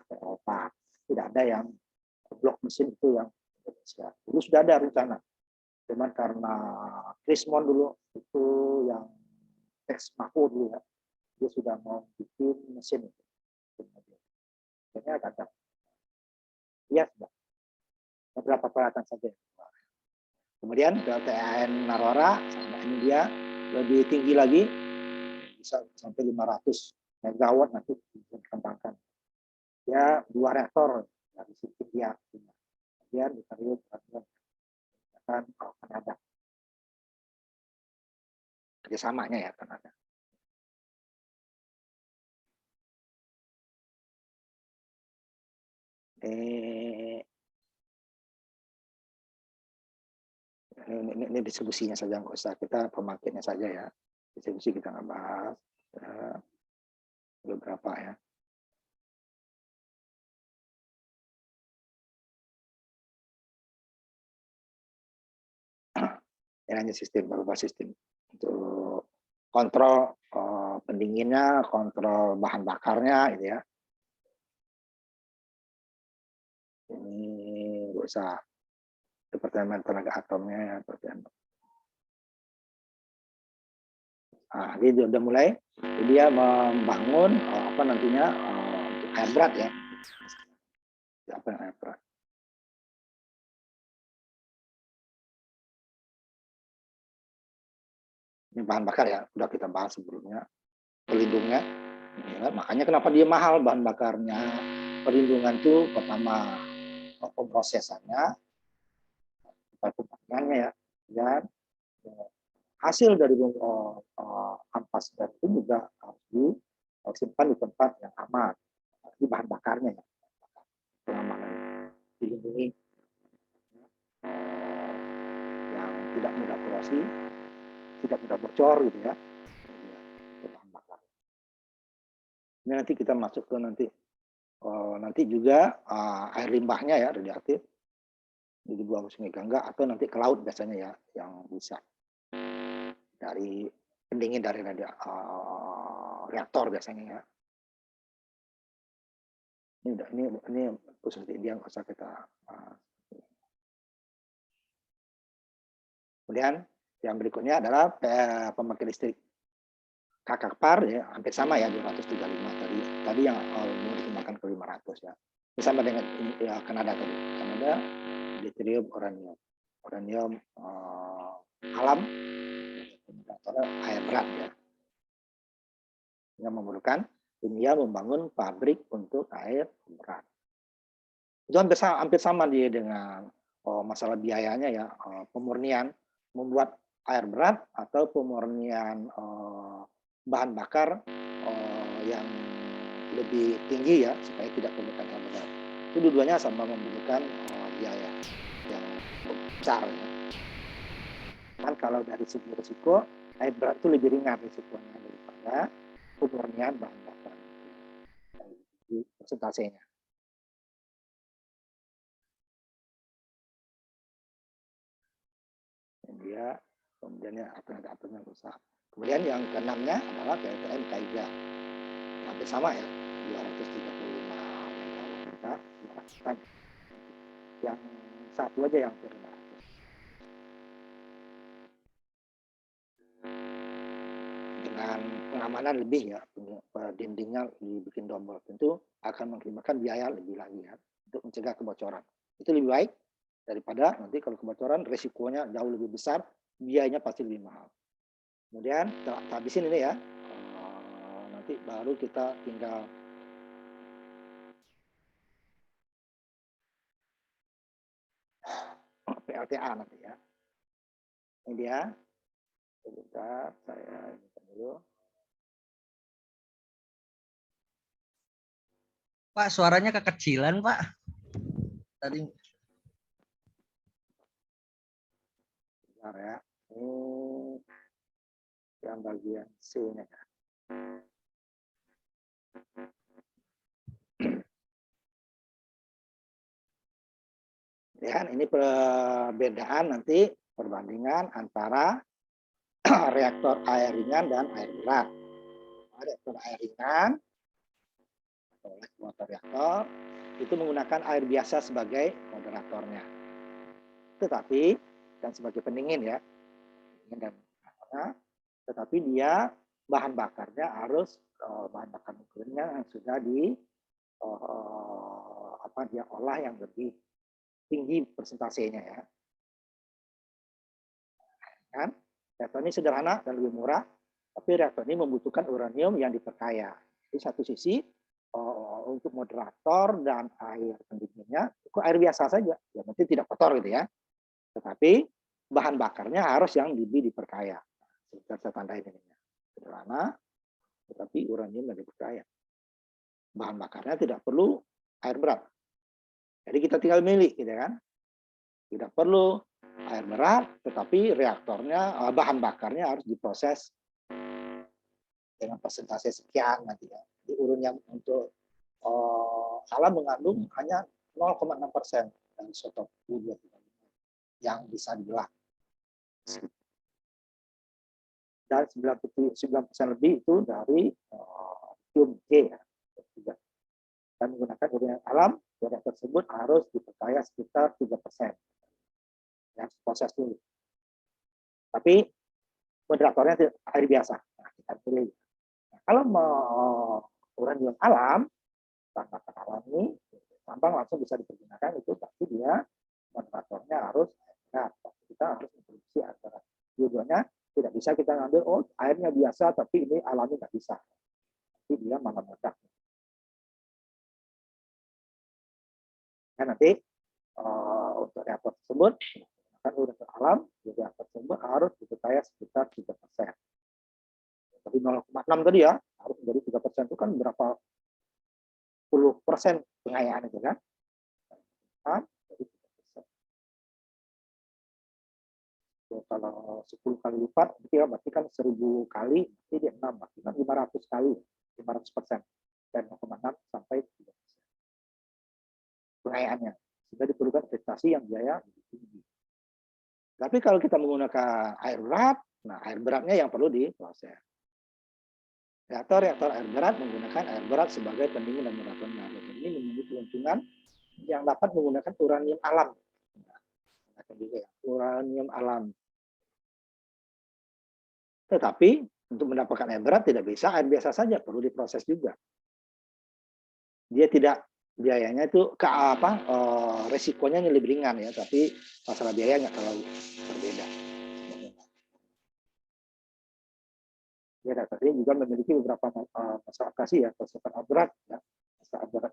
Eropa. Tidak ada yang blok mesin itu yang Indonesia. Dulu sudah ada rencana, cuman karena Krismon dulu itu yang Tex Mahfud dulu ya, dia sudah mau bikin mesin itu. Akhirnya ada. Ya sudah. Beberapa peralatan saja. Kemudian PLTN Narora sama ini dia lebih tinggi lagi, bisa sampai 500 megawatt nanti dikembangkan. Ya 2 reaktor dari sisi dia. Kemudian ditaruh akan Kanada. Kerjasamanya ya Kanada. Ini distribusinya saja, nggak usah kita pemakainya saja ya. Distribusi kita nggak bahas beberapa ya. Ini hanya sistem, berupa sistem untuk kontrol pendinginnya, kontrol bahan bakarnya, gitu ya. Ini nggak usah Departemen Tenaga Atomnya, Nah, dia sudah mulai, dia membangun apa nantinya untuk air berat ya. Apa yang air berat? Ini bahan bakar ya, sudah kita bahas sebelumnya. Pelindungnya, ya, makanya kenapa dia mahal bahan bakarnya. Perlindungan itu pertama pemrosesannya, pemakaiannya ya, dan hasil dari ampas itu juga harus disimpan di tempat yang aman. Di bahan bakarnya ya, pengamanan dilindungi yang tidak mudah korosif, tidak mudah bocor gitu ya. Bahan bakar. Ini nanti kita masuk ke nanti nanti juga air limbahnya ya radioaktif dibuang ke Sungai Gangga atau nanti ke laut biasanya ya yang bisa dari pendingin dari reaktor biasanya ya. Ini khusus di India nggak usah kita. Kemudian yang berikutnya adalah pembangkit listrik Kakakpar ya hampir sama ya 235 tadi. Tadi yang mau dikembangkan ke 500 ya. Ini sama dengan ya, Kanada tadi. Kanada deuterium uranium. Uranium alam atau air berat ya. Yang memerlukan India membangun pabrik untuk air berat. Itu hampir sama dia dengan masalah biayanya ya, pemurnian membuat air berat atau pemurnian bahan bakar yang lebih tinggi ya supaya tidak memerlukan air berat. Itu dua-duanya sama memerlukan biaya yang besar. Ya. Kan kalau dari segi risiko air berat itu lebih ringan risikonya daripada pemurnian bahan bakar. Dari persentasenya. Dia kemudian aturnya besar. Kemudian yang keenamnya adalah PLTN Kaiga. Hampir sama ya, 235 megawatt. Yang satu aja yang 500. Dengan pengamanan lebih ya, dindingnya dibikin double. Tentu akan mengakibatkan biaya lebih lagi ya untuk mencegah kebocoran. Itu lebih baik daripada nanti kalau kebocoran resikonya jauh lebih besar, biayanya pasti lebih mahal. Kemudian kita habisin ini ya, nanti baru kita tinggal PLTA nanti ya. Ini dia, sebentar saya dulu. Pak, suaranya kekecilan Pak. Tadi. Bentar ya, ini yang bagian C-nya ya. Ya, ini perbedaan nanti perbandingan antara reaktor air ringan dan air berat. Reaktor air ringan oleh motor reaktor itu menggunakan air biasa sebagai moderatornya. Tetapi dan sebagai pendingin ya, dan tetapi dia bahan bakarnya harus bahan bakar nuklernya yang sudah di dia olah yang lebih tinggi persentasenya ya. Kan? Reaktor ini sederhana dan lebih murah, tapi reaktor ini membutuhkan uranium yang diperkaya. Di satu sisi untuk moderator dan air pendinginnya itu air biasa saja, ya nanti tidak kotor gitu ya. Tetapi bahan bakarnya harus yang lebih diperkaya. Saya tandai ini sederhana, tetapi uranium yang diperkaya. Bahan bakarnya tidak perlu air berat. Jadi kita tinggal milih, gitu kan? Tidak perlu air berat, tetapi reaktornya, bahan bakarnya harus diproses dengan persentase sekian nanti ya. Di uranium untuk alam mengandung hanya 0,6% dari isotop U-235 yang bisa dibelah. Dan 9% lebih itu dari Tium G ya. Dan menggunakan uranium alam, uranium tersebut harus diperkaya sekitar 3%. Ya, proses dulu. Tapi moderatornya air biasa. Nah, kita pilih. Nah, kalau mau uranium alam, bahan bakar alami, tambang langsung bisa dipergunakan itu, tapi dia moderatornya harus berat. Kita harus memproduksi air berat. Dua-duanya tidak bisa kita ngambil, airnya biasa, tapi ini alami nggak bisa. Tapi dia malah meledak. Nah, nanti untuk reaktor tersebut, kan uranium alam, reaktor tersebut harus diperkaya sekitar 3%. Tapi 0,6 tadi ya, harus menjadi 3% itu kan berapa puluh persen pengayaan itu kan. Jadi 3%. Kalau 10 kali lipat, berarti kan 1000 kali, jadi 6, berarti kan 500 kali, 500%. Dan 0,6 sampai 3%. pengayaannya. Sehingga diperlukan investasi yang biaya lebih tinggi. Tapi kalau kita menggunakan air berat, nah air beratnya yang perlu diproses. Reaktor air berat menggunakan air berat sebagai pendingin dan moderatornya. Ini memiliki keuntungan yang dapat menggunakan uranium alam. Uranium alam. Tetapi untuk mendapatkan air berat tidak bisa air biasa saja, perlu diproses juga. Dia tidak biayanya itu ke apa resikonya lebih ringan ya, tapi masalah biayanya terlalu berbeda. Ya, data ini juga memiliki beberapa masalah kasih ya, persiapan air berat ya, masalah air berat.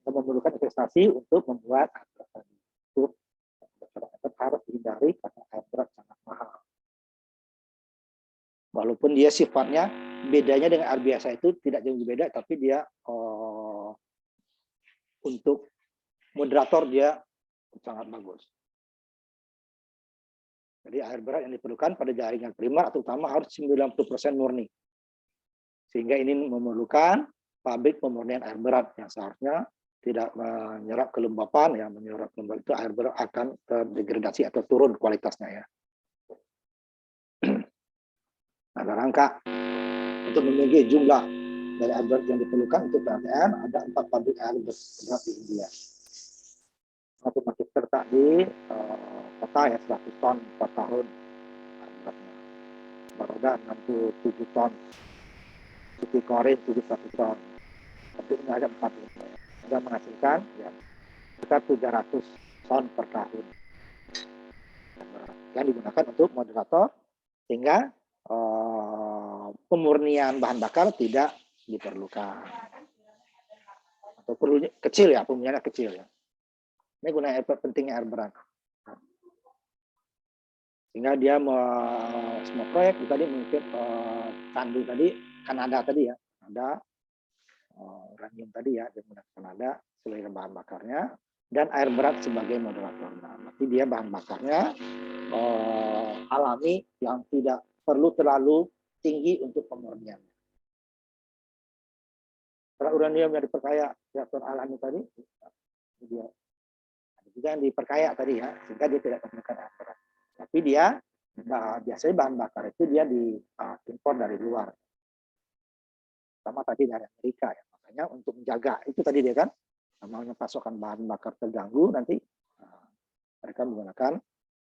Kita memerlukan investasi untuk membuat air berat tadi. Itu harus dihindari karena air berat sangat mahal. Walaupun dia sifatnya bedanya dengan air biasa itu tidak jauh beda, tapi dia untuk moderator dia sangat bagus. Jadi air berat yang diperlukan pada jaringan primer atau utama harus 90% murni. Sehingga ini memerlukan pabrik pemurnian air berat yang seharusnya tidak menyerap kelembapan, ya menyerap kelembapan itu air berat akan terdegradasi atau turun kualitasnya ya. Nah, dalam rangka untuk memiliki jumlah dari air berat yang diperlukan untuk PLTN ada 4 pabrik air berat di India. Satu masih terletak di kota ya 100 ton per tahun. Baroda 67 ton. Suci Korin 71 ton. Tapi ini ada 4 sudah menghasilkan ya sekitar 700 ton per tahun. Yang digunakan untuk moderator sehingga pemurnian bahan bakar tidak diperlukan. Atau perlu kecil ya, pemurniannya kecil ya. Ini guna pentingnya air berat. Sehingga dia semua proyek tadi mungkin Tandu tadi, Kanada tadi ya, ada uranium tadi ya, dia menggunakan Kanada sebagai bahan bakarnya dan air berat sebagai moderator. Nah, berarti dia bahan bakarnya alami yang tidak perlu terlalu tinggi untuk pemurnian. Kalau uranium yang diperkaya reaktor alami tadi, dia juga yang diperkaya tadi ya, sehingga dia tidak memerlukan air berat. Tapi dia biasanya bahan bakar itu dia diimpor dari luar. Sama tadi dari Amerika ya. Makanya untuk menjaga itu tadi dia kan, namanya pasokan bahan bakar terganggu nanti mereka menggunakan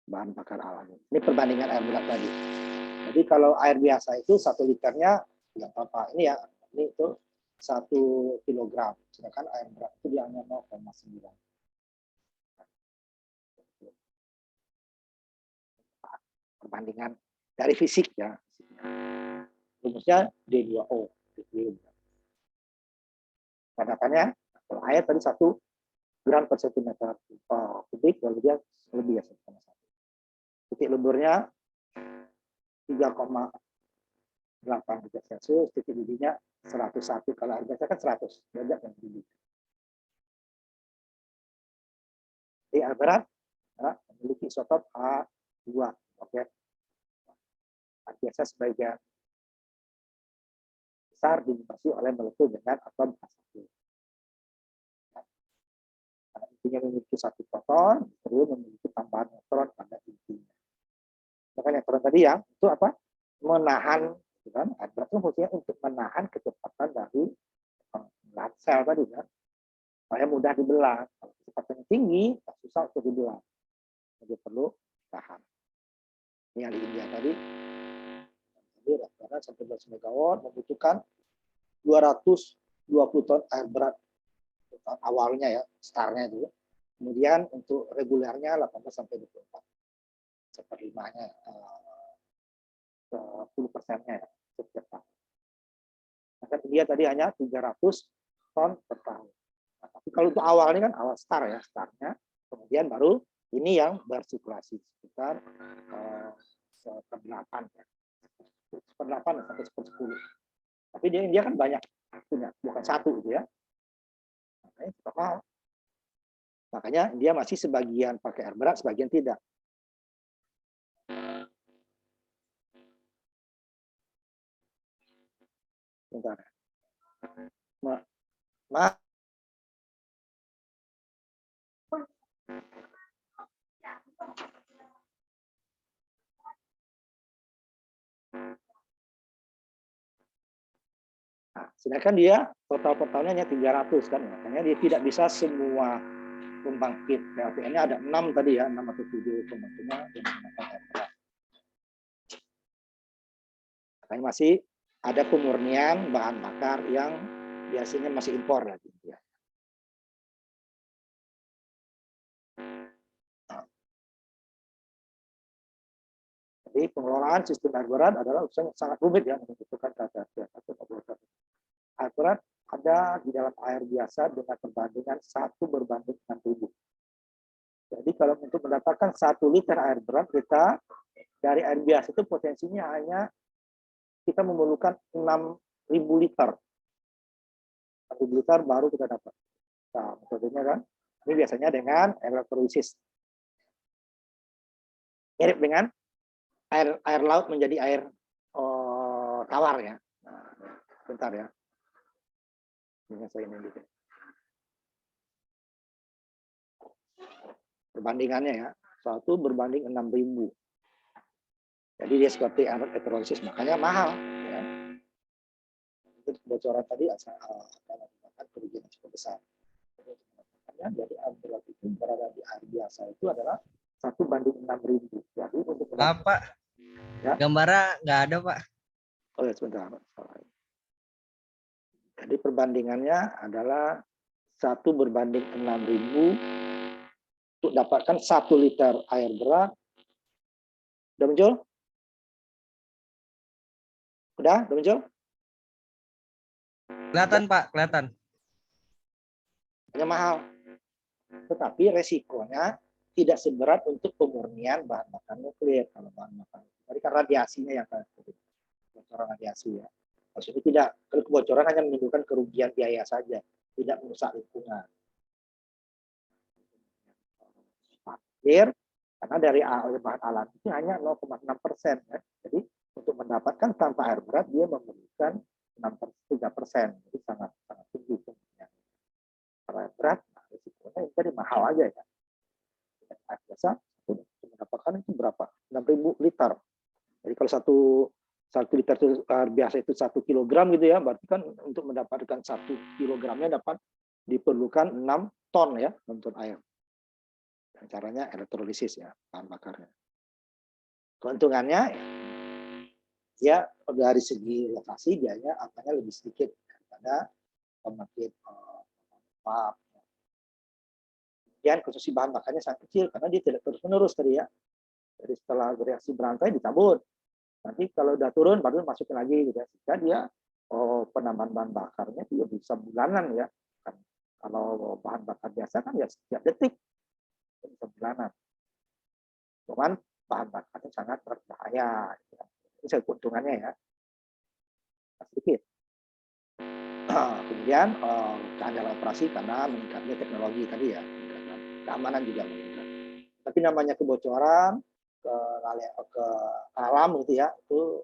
bahan bakar alami. Ini perbandingan air berat tadi. Jadi kalau air biasa itu 1 liternya yang apa ini ya, ini itu 1 kilogram, sedangkan air berat itu dia hanya 0,9. Perbandingan dari fisik ya. Rumusnya D2O. Tandanya kalau air tadi 1 gram per sentimeter kubik, lalu dia lebih ya 1,1. Titik leburnya 3,8 derajat Celcius, titik didihnya 101. Kalau air biasa kan 100 derajat yang didih. Di air berat memiliki isotop H2. Oke. Biasa sebagian besar didominasi oleh molekul dengan atom H1. Karena intinya memiliki 1 proton, perlu memiliki tambahan neutron pada intinya. Maka neutron tadi yang itu apa? Menahan, kan? Air berat itu fungsinya untuk menahan kecepatan dari sel tadi kan, supaya mudah dibelah. Kalau kecepatannya tinggi, susah untuk dibelah. Jadi perlu tahan. Ini yang di India tadi. Jadi reaktornya sampai 12 megawatt membutuhkan 220 ton air berat awalnya ya, startnya itu. Kemudian untuk regulernya 18 sampai 24. Seperlimanya 10%-nya ya, setiap tahun. Maka dia tadi hanya 300 ton per tahun. Nah, tapi kalau untuk awalnya kan awal start ya, startnya. Kemudian baru ini yang bersirkulasi sekitar 1/8 ya. 1/8 sampai 1/10. Tapi dia kan banyak punya, bukan satu gitu ya. Makanya kita mahal. Makanya dia masih sebagian pakai air berat, sebagian tidak. Bentar. Sedangkan dia total per tahunnya hanya 300 kan, makanya dia tidak bisa semua pembangkit PLTN-nya ada 6 tadi ya, 6 atau 7 pembangkitnya yang menggunakan air berat. Makanya masih ada pemurnian bahan bakar yang biasanya masih impor lagi ya. Jadi pengelolaan sistem air berat adalah urusan yang sangat rumit ya, membutuhkan kehati-hatian. Air berat ada di dalam air biasa dengan perbandingan 1 berbanding 6.000. Jadi kalau untuk mendapatkan 1 liter air berat kita dari air biasa itu potensinya hanya kita memerlukan 6.000 liter. 6.000 liter baru kita dapat. Nah, metodenya kan ini biasanya dengan elektrolisis. Mirip dengan air laut menjadi air tawar ya. Nah, bentar ya. Ini saya ini gitu. Perbandingannya ya, 1 berbanding 6.000. Jadi dia seperti elektrolisis, makanya mahal. Ya. Kebocoran tadi akan kerugian yang cukup besar. Jadi air berat itu berada di air biasa itu adalah 1 banding 6.000. Jadi untuk Pak, ya. gambarnya nggak ada Pak. Oh ya sebentar. Jadi perbandingannya adalah 1 berbanding 6.000 untuk dapatkan 1 liter air berat. Udah muncul? Udah muncul? Kelihatan Pak, kelihatan. Hanya mahal. Tetapi resikonya tidak seberat untuk pemurnian bahan bakar nuklir. Kalau bahan bakar tadi kan radiasinya yang kebocoran radiasi ya. Maksudnya tidak, kalau kebocoran hanya menimbulkan kerugian biaya saja, tidak merusak lingkungan. Karena dari bahan alam itu hanya 0,6%. Ya. Jadi untuk mendapatkan tanpa air berat dia memerlukan 3%. Jadi sangat tinggi. Kalau air berat, nah, risikonya jadi mahal aja ya. Air biasa untuk mendapatkan itu berapa? 6.000 liter. Jadi kalau 1 liter itu air biasa itu 1 kilogram gitu ya, berarti kan untuk mendapatkan 1 kilogramnya dapat diperlukan 6 ton ya, 6 ton air. Dan caranya elektrolisis ya, bahan bakarnya. Keuntungannya ya dari segi lokasi biayanya angkanya lebih sedikit daripada pembangkit uap. Kemudian konsumsi bahan bakarnya sangat kecil karena dia tidak terus-menerus tadi ya. Jadi setelah bereaksi berantai dicabut. Nanti kalau udah turun baru masukin lagi gitu ya. Sehingga dia penambahan bahan bakarnya juga bisa bulanan ya. Kan, kalau bahan bakar biasa kan ya setiap detik bisa bulanan. Cuman bahan bakarnya sangat berbahaya. Gitu ya. Ini saya keuntungannya ya. Sedikit. Kemudian keandalan operasi karena meningkatnya teknologi tadi ya. Keamanan juga meningkat. Tapi namanya kebocoran ke alam gitu ya itu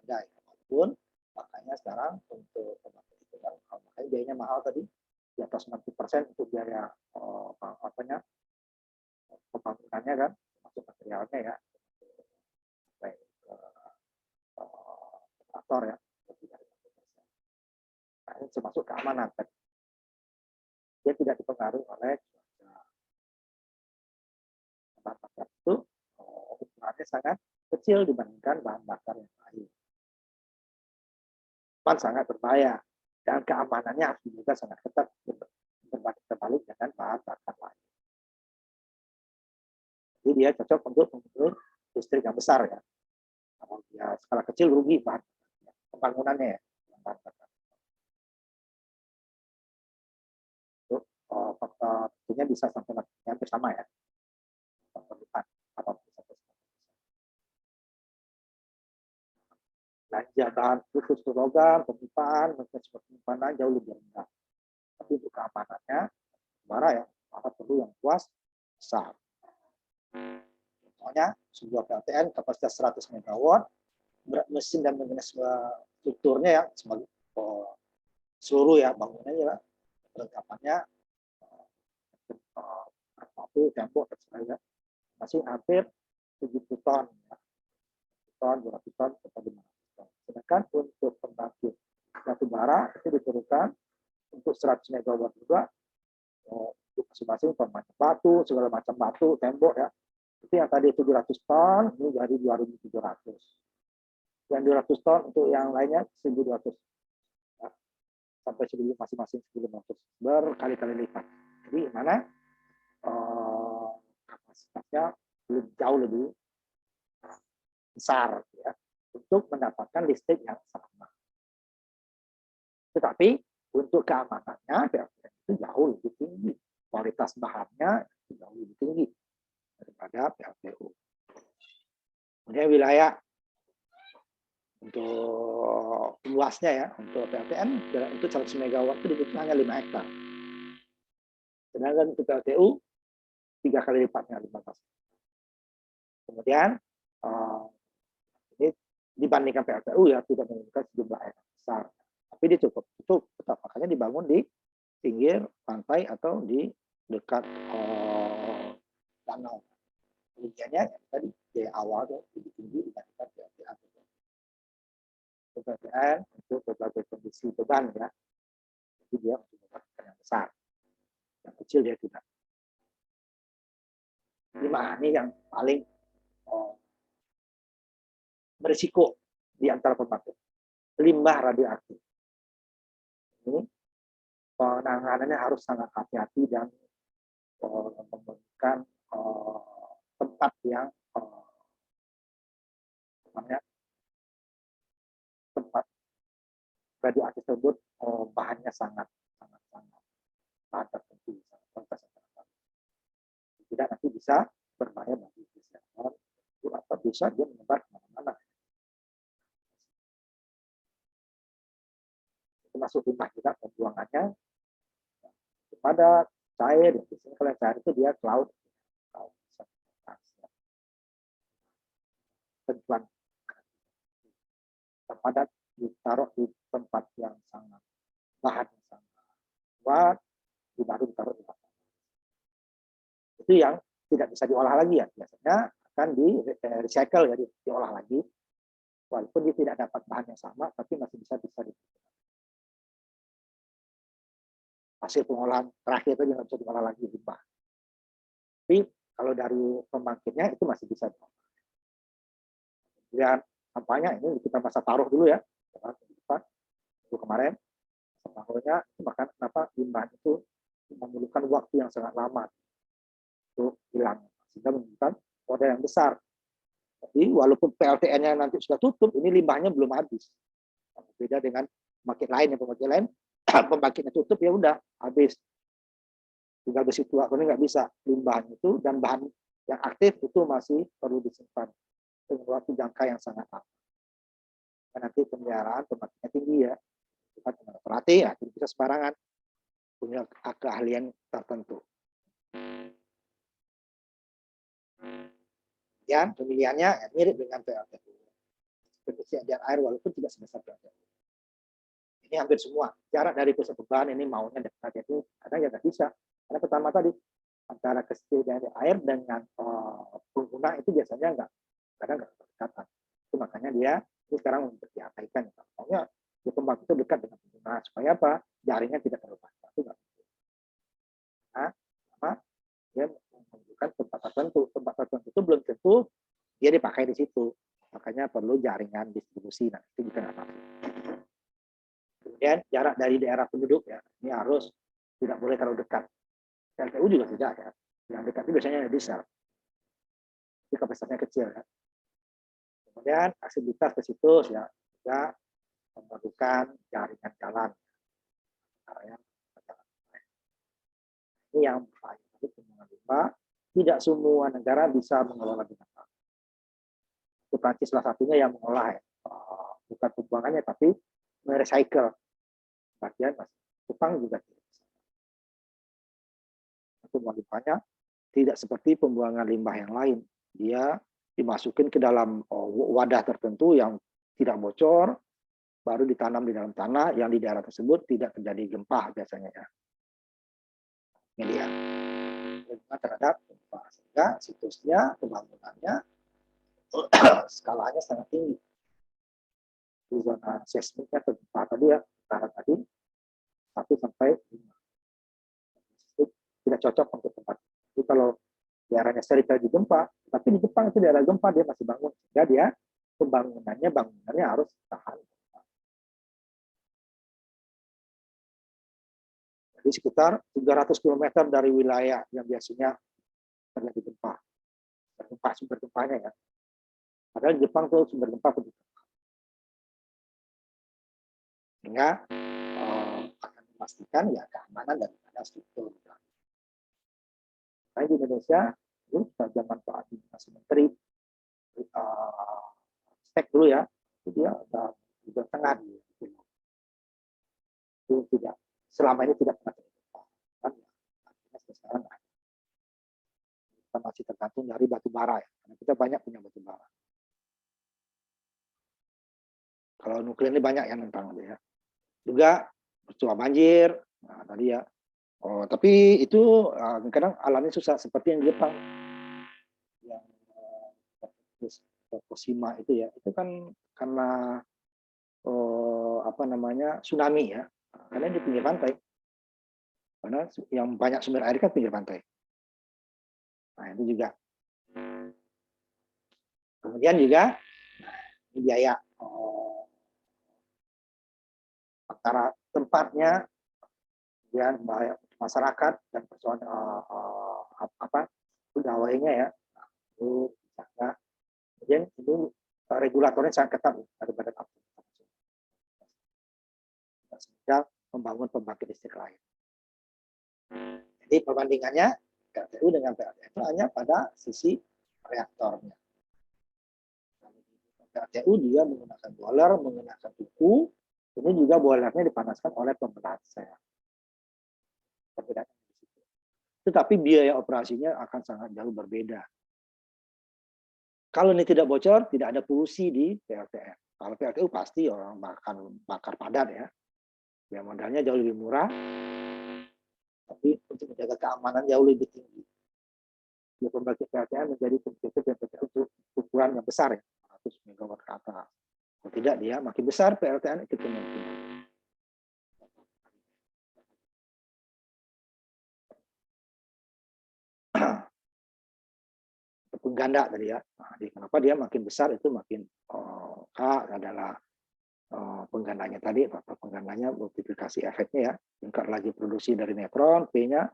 ada ya. Walaupun makanya sekarang untuk pembangkit itu kan makanya biayanya mahal tadi di atas 90% untuk biaya pembangunannya kan masuk materialnya ya baik operator ya lebih dari 90%. Nah, ini termasuk keamanan tadi. Dia tidak dipengaruhi oleh bahan bakar itu ukurannya sangat kecil dibandingkan bahan bakar yang lain. Sangat berbahaya dan keamanannya harus juga sangat ketat berbanding terbalik dengan bahan bakar lain. Jadi dia cocok untuk penggunaan listrik yang besar ya. Kalau dia skala kecil rugi bahan pembangunannya ya. Bahan bakar. Itu faktor tentunya bisa sampai hampir sama ya. Faktor 4 atau belanja bahan khusus logam, pemipaan, penyimpanan jauh lebih rendah. Tapi untuk keamanannya, bara ya, maka perlu yang puas besar. Contohnya, sebuah PLTN kapasitas 100 MW, berat mesin dan mekanisme strukturnya yang sebagai seluruh ya bangunannya, perlengkapannya, tembok, dan masih hampir 70 ton, ya. 200 ton, atau 500 ton. Sedangkan untuk pembangkit batu bara itu diperlukan untuk 100 megawatt juga, untuk masing-masing pemancing batu, segala macam batu, tembok ya. Itu yang tadi 700 ton, ini jadi 2.700. Yang 200 ton untuk yang lainnya 1.200. Ya, sampai 1.000 masing-masing 1.500. Berkali-kali lipat. Jadi mana kapasitasnya jauh lebih besar ya, untuk mendapatkan listrik yang sama. Tetapi untuk keamanannya itu jauh lebih tinggi, kualitas bahannya jauh lebih tinggi daripada PLTU. Kemudian wilayah untuk luasnya ya, untuk PLTN untuk 100 megawatt itu dibutuhkan hanya 5 hektar. Sedangkan untuk PLTU 3 kali lipatnya 15. Kemudian ini dibandingkan PLTU ya tidak memiliki sejumlah air besar, tapi dia cukup tetap, makanya dibangun di pinggir pantai atau di dekat danau. Kemudiannya tadi di awal lebih tinggi dibandingkan PLTN. PLTN untuk berbagai kondisi beban ya, jadi dia untuk beban yang besar, yang kecil dia tidak. Ini yang paling berisiko di antara pembangkit. Limbah radioaktif. Ini penanganannya harus sangat hati-hati dan memberikan tempat yang tempat radioaktif tersebut bahannya sangat bahan tertentu, tidak nanti bisa berbahaya bagi kesehatan atau bisa dia menyebar kemana-mana. Termasuk limbah juga pembuangannya kepada cair, biasanya kalau cair itu dia ke laut, tentuan terpadat ditaruh di tempat yang sangat bahan yang sangat kuat, baru ditaruh di laut. Itu yang tidak bisa diolah lagi ya, biasanya akan di recycle ya, diolah lagi, walaupun dia tidak dapat bahan yang sama, tapi masih bisa digunakan. Hasil pengolahan terakhir itu nggak bisa diolah lagi limbah. Tapi kalau dari pembangkitnya itu masih bisa diolah. Kemudian sampahnya ini kita masa taruh dulu ya, itu kemarin taruhnya itu bahkan kenapa limbah itu memerlukan waktu yang sangat lama untuk hilang, sehingga menimbulkan modal yang besar. Jadi walaupun PLTN-nya nanti sudah tutup, ini limbahnya belum habis. Beda dengan pembangkit lain, yang pembangkit lain pembangkitnya tutup ya udah habis. Tinggal besi tua, kalau nggak bisa limbahnya itu dan bahan yang aktif itu masih perlu disimpan dengan waktu jangka yang sangat lama. Dan nanti pemeliharaan pembangkitnya tinggi ya, kita perhati ya, tidak bisa sembarangan, punya keahlian tertentu. Dan pemilihannya mirip dengan PLTU. Persediaan air walaupun tidak sebesar PLTU. Ini hampir semua. Jarak dari pusat beban ini maunya dekat itu kadang ya nggak bisa. Karena pertama tadi antara kesediaan air dengan pengguna itu biasanya kadang nggak berdekatan. Itu makanya dia ini sekarang diabaikan. Maunya di pembangkit itu dekat dengan pengguna supaya apa? Jaringnya tidak terlalu panjang. Itu nggak penting. Nah, sama dia menunjukkan tempat tertentu. Tempat tertentu itu belum tentu dia dipakai di situ. Makanya perlu jaringan distribusi. Nah, itu juga nggak apa-apa. Kemudian jarak dari daerah penduduk ya, ini harus tidak boleh terlalu dekat. PLTU juga tidak ya. Yang dekat itu biasanya yang besar. Jadi kapasitasnya kecil ya. Kemudian aksesibilitas ke situs ya, juga memerlukan jaringan jalan. Ini yang berbahaya. Pembuangan limbah tidak semua negara bisa mengelola dengan baik. Itu Prancis salah satunya yang mengolah ya. Bukan pembuangannya tapi merecycle. Bagian Jepang juga tidak bisa. Pembuangan limbahnya tidak seperti pembuangan limbah yang lain. Dia dimasukin ke dalam wadah tertentu yang tidak bocor, baru ditanam di dalam tanah yang di daerah tersebut tidak terjadi gempa biasanya ya. Ini dia. Gempa terhadap gempa. Sehingga situsnya, pembangunannya skalanya sangat tinggi. di zona seismiknya tergempa tadi ya, utara tadi 1 sampai 5. Tidak cocok untuk tempat. Jadi kalau daerahnya sering terjadi gempa, tapi di Jepang itu daerah gempa dia masih bangun, sehingga dia bangunannya harus tahan. Jadi sekitar 300 km dari wilayah yang biasanya terjadi gempa. Sumber gempanya ya. Padahal Jepang tuh sumber gempa begitu. Sehingga akan memastikan ya keamanan daripada struktur. Nah, di Indonesia itu zaman Pak masih menteri stek dulu ya, itu dia udah tengah itu tidak selama ini tidak pernah terjadi. Kan, ya, sekarang kita masih tergantung dari batu bara ya, karena kita banyak punya batu bara. Kalau nuklir ini banyak yang tentang ya. Juga peristiwa banjir, nah tadi ya. Oh, tapi itu kadang alamnya susah seperti yang di Jepang, yang Fukushima itu ya, itu kan karena tsunami ya, karena di pinggir pantai, karena yang banyak sumber air kan pinggir pantai. Nah itu juga. Kemudian juga biaya antara tempatnya, kemudian masyarakat dan persoalan pegawainya ya, itu sangat. Kemudian itu regulatornya sangat ketat daripada sehingga membangun pembangkit listrik lain. Jadi perbandingannya PLTU dengan PLTU itu hanya pada sisi reaktornya. PLTU dia menggunakan boiler, menggunakan tuku, ini juga boilernya dipanaskan oleh pemberat. Tetapi biaya operasinya akan sangat jauh berbeda. Kalau ini tidak bocor, tidak ada polusi di PLTU. Kalau PLTU pasti orang bakar padat ya. Biaya modalnya jauh lebih murah, tapi untuk menjaga keamanan jauh lebih tinggi. Dia pembangkit PLTU menjadi pembangkit untuk ukuran yang besar ya, 100 MW ke atas. Kalau tidak dia makin besar PLTU itu kemungkinan. Pengganda tadi ya. Nah, kenapa dia makin besar itu makin K adalah penggandanya tadi, faktor penggandanya multiplikasi efeknya ya, tingkat laju produksi dari neutron, P-nya,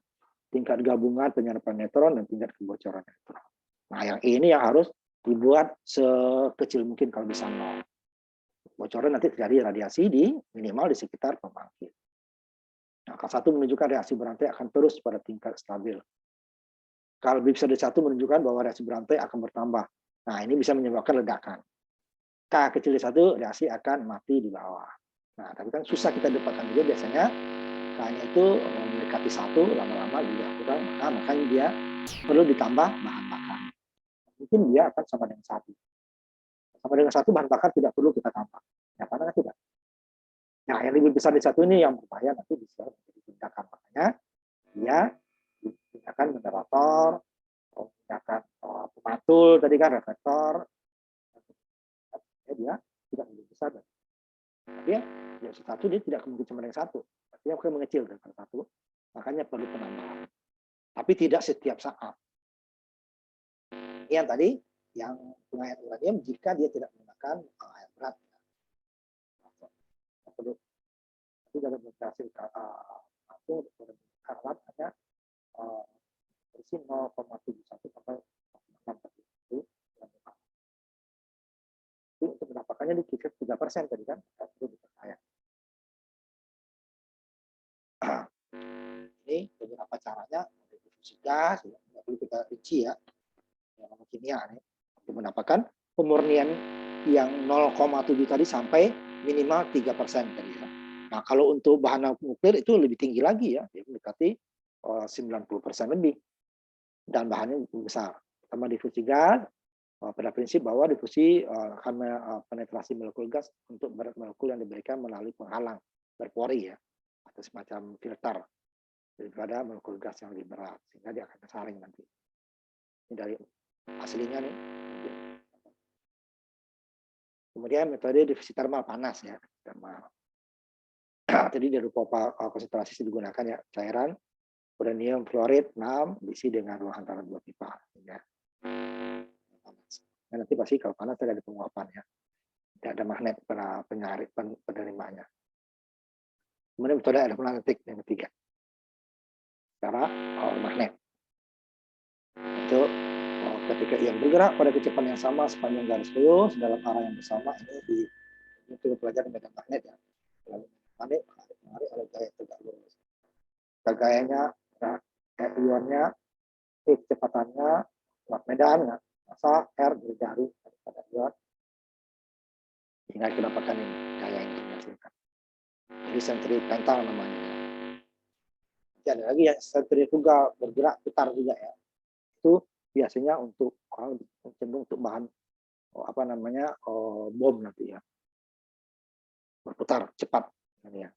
tingkat gabungan penyerapan neutron dan tingkat kebocoran neutron. Nah, yang ini yang harus dibuat sekecil mungkin kalau bisa nol. Bocoran nanti terjadi radiasi di minimal di sekitar pembangkit. Nah, K1 menunjukkan reaksi berantai akan terus pada tingkat stabil. Kalau bisa di 1 menunjukkan bahwa reaksi berantai akan bertambah. Nah, ini bisa menyebabkan ledakan. K kecil di 1 reaksi akan mati di bawah. Nah, tapi kan susah kita dapatkan juga biasanya K-nya itu mendekati 1, lama-lama juga kurang, makanya dia perlu ditambah bahan bakar. Mungkin dia akan sama dengan 1. Sama dengan 1 bahan bakar tidak perlu kita tambah. Ya, karena tidak. Nah, yang lebih besar di 1 ini yang berbahaya nanti bisa menjadi tindakan. Makanya dia tindakan generator, tindakan pematul tadi kan reflektor, dia tidak lebih besar. Tapi ya, yang 1 dia tidak mungkin sama dengan 1. Artinya akan mengecil dari 1. Makanya perlu penambahan. Tapi tidak setiap saat. Ini yang tadi, yang pengayaan uranium jika dia tidak menggunakan air berat. Perlu. Tapi dalam berhasil karat hanya bersih 0,71 sampai 0,6. Itu untuk mendapatkannya di kisaran 3% tadi kan, perlu dipercaya. Ini beberapa caranya, difusi gas, tidak perlu kita rinci ya, yang kimia nih, untuk mendapatkan pemurnian yang 0,7 tadi sampai minimal 3% tadi ya. Nah, kalau untuk bahan nuklir itu lebih tinggi lagi ya, mendekati 90% lebih, dan bahannya besar. Pertama difusi gas, pada prinsip bahwa difusi akan penetrasi molekul gas untuk berat molekul yang diberikan melalui penghalang berpori ya, atau semacam filter daripada molekul gas yang lebih berat, sehingga dia akan kesaring nanti. Ini dari aslinya nih. Kemudian metode diffusi termal panas ya, termal. Jadi dari beberapa konsentrasi digunakan ya cairan uranium fluorid 6 diisi dengan ruang antara 2 pipa ya. Nah, nanti pasti kalau panas ada penguapan ya. Tidak ada magnet pada penerimanya. Kemudian metode elektromagnetik yang ketiga. Cara magnet. Itu ketika ia bergerak pada kecepatan yang sama sepanjang garis lurus dalam arah yang bersama, ini di pelajaran medan magnet ya. Lalu magnet menarik oleh gaya tegak lurus. Gayanya, ionnya, kecepatannya, kuat medan, masa R dari pada ion, hingga kita dapatkan ini gaya yang dihasilkan. Jadi sentripetal namanya. Jadi ada lagi yang sentrifugal bergerak putar juga ya. Itu biasanya untuk cenderung untuk bahan bom nanti ya, berputar cepat ya.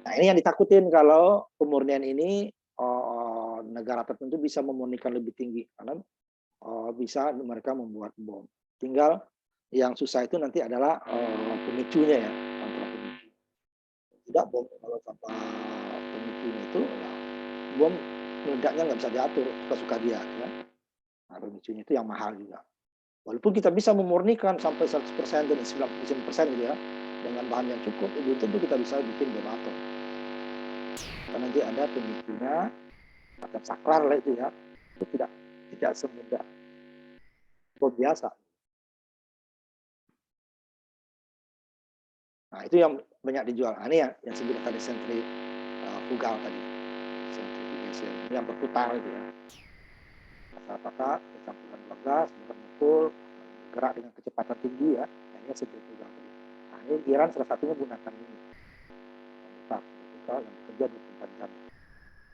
Nah, ini yang ditakutin kalau pemurnian ini negara tertentu bisa memurnikan lebih tinggi karena bisa mereka membuat bom. Tinggal yang susah itu nanti adalah pemicunya ya, kontrol pemicu. Tidak bom kalau tanpa pemicunya itu ya, bom meledaknya nggak bisa diatur, suka-suka dia ya. Nah, pemicunya itu yang mahal juga. Walaupun kita bisa memurnikan sampai 100% dan 99% gitu ya, dengan bahan yang cukup, belum tentu kita bisa bikin bom atom. Karena nanti ada pemicunya, macam saklar lah itu ya, itu tidak semudah bom biasa. Nah, itu yang banyak dijual. Nah, ini yang sebut tadi sentrifugal tadi, centrifugation, yang berputar itu ya. Kata-kata campuran dua gas, memukul, bergerak dengan kecepatan tinggi ya, ini sentrifugal tadi. Nah, ini Iran salah satunya gunakan ini. Yang bekerja 24 jam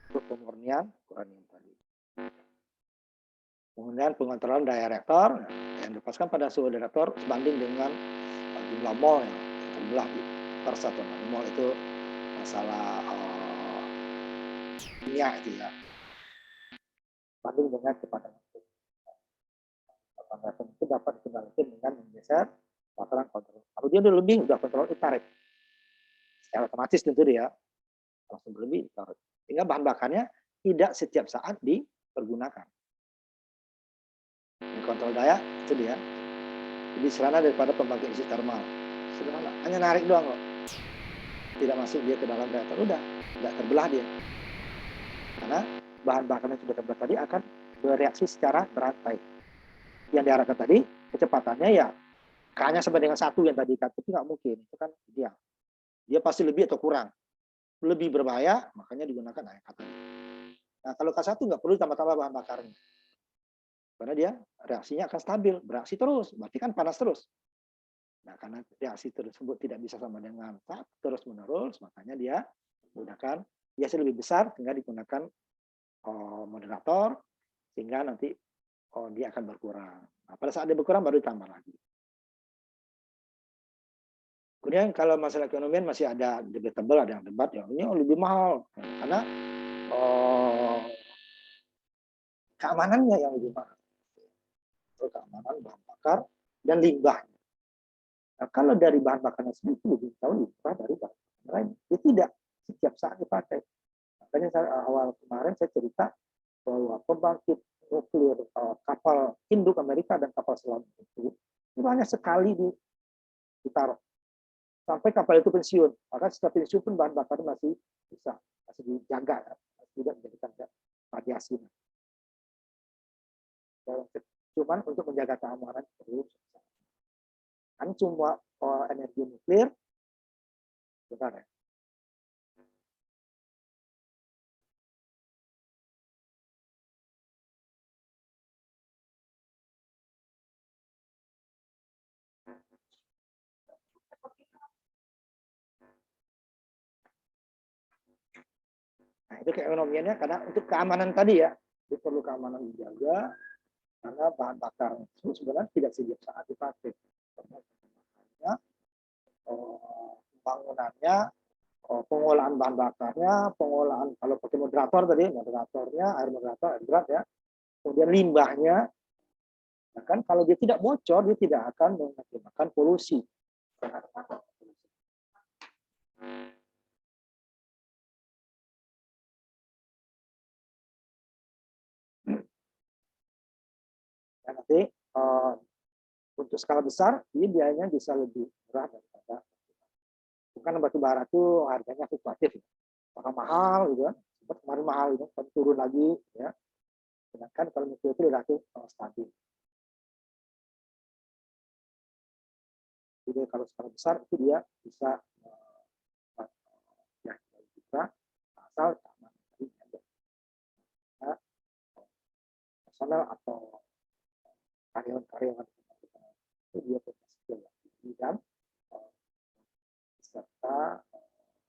untuk pemurnian uranium tadi. Kemudian pengontrolan daya reaktor yang dilepaskan pada suhu reaktor sebanding dengan jumlah mol yang terbelah per satu mol itu masalah kimia itu ya. Banding dengan kecepatan itu dapat dikendalikan dengan menggeser bataran kontrol. Kalau dia udah lebih, udah kontrol ditarik. Secara otomatis tentu dia langsung berlebih ditarik. Sehingga bahan bakarnya tidak setiap saat dipergunakan. Ini kontrol daya itu dia. Jadi sederhana daripada pembangkit listrik termal. Sederhana, hanya narik doang kok. Tidak masuk dia ke dalam reaktor, udah tidak terbelah dia. Karena bahan bakarnya sudah terbelah tadi akan bereaksi secara berantai. Yang diharapkan tadi kecepatannya ya K-nya sampai dengan 1 yang tadi itu nggak mungkin, itu kan dia pasti lebih atau kurang. Lebih berbahaya, makanya digunakan K tadi. Nah, kalau K1 nggak perlu tambah-tambah bahan bakarnya. Karena dia reaksinya akan stabil, bereaksi terus, berarti kan panas terus. Nah, karena reaksi tersebut tidak bisa sama dengan terus menerus, makanya dia menggunakan biasa lebih besar, sehingga digunakan moderator, sehingga nanti dia akan berkurang. Nah, pada saat dia berkurang baru ditambah lagi. Kemudian kalau masalah ekonomian masih ada debatable, ada yang debat ya ini lebih mahal karena keamanannya yang lebih mahal. Keamanan bahan bakar dan limbahnya. Nah, kalau dari bahan bakarnya sendiri lebih jauh limbah dari bahan bakar lain. Dia tidak setiap saat dipakai. Makanya awal kemarin saya cerita bahwa pembangkit nuklir kapal induk Amerika dan kapal selam itu hanya sekali ditaruh sampai kapal itu pensiun. Maka setelah pensiun pun bahan bakar masih bisa masih dijaga, tidak menjadikan radiasi. Cuman untuk menjaga keamanan perlu kan semua energi nuklir benar ya. Nah, itu keekonomiannya karena untuk keamanan tadi ya, itu perlu keamanan dijaga karena bahan bakar itu sebenarnya tidak setiap saat dipakai. Karena bangunannya, pengolahan bahan bakarnya, pengolahan kalau pakai moderator tadi, moderatornya, air moderator, air berat ya, kemudian limbahnya, Nah, kan kalau dia tidak bocor, dia tidak akan mengakibatkan polusi. Dan nanti untuk skala besar, ini biayanya bisa lebih murah daripada bukan batu bara itu harganya fluktuatif, orang mahal gitu kan, sempat kemarin mahal gitu, tapi turun lagi ya. Sedangkan kalau nikel itu relatif stabil. Jadi kalau skala besar itu dia bisa ya juga asal personal atau karyawan-karyawan itu dia punya skill yang tinggi dan serta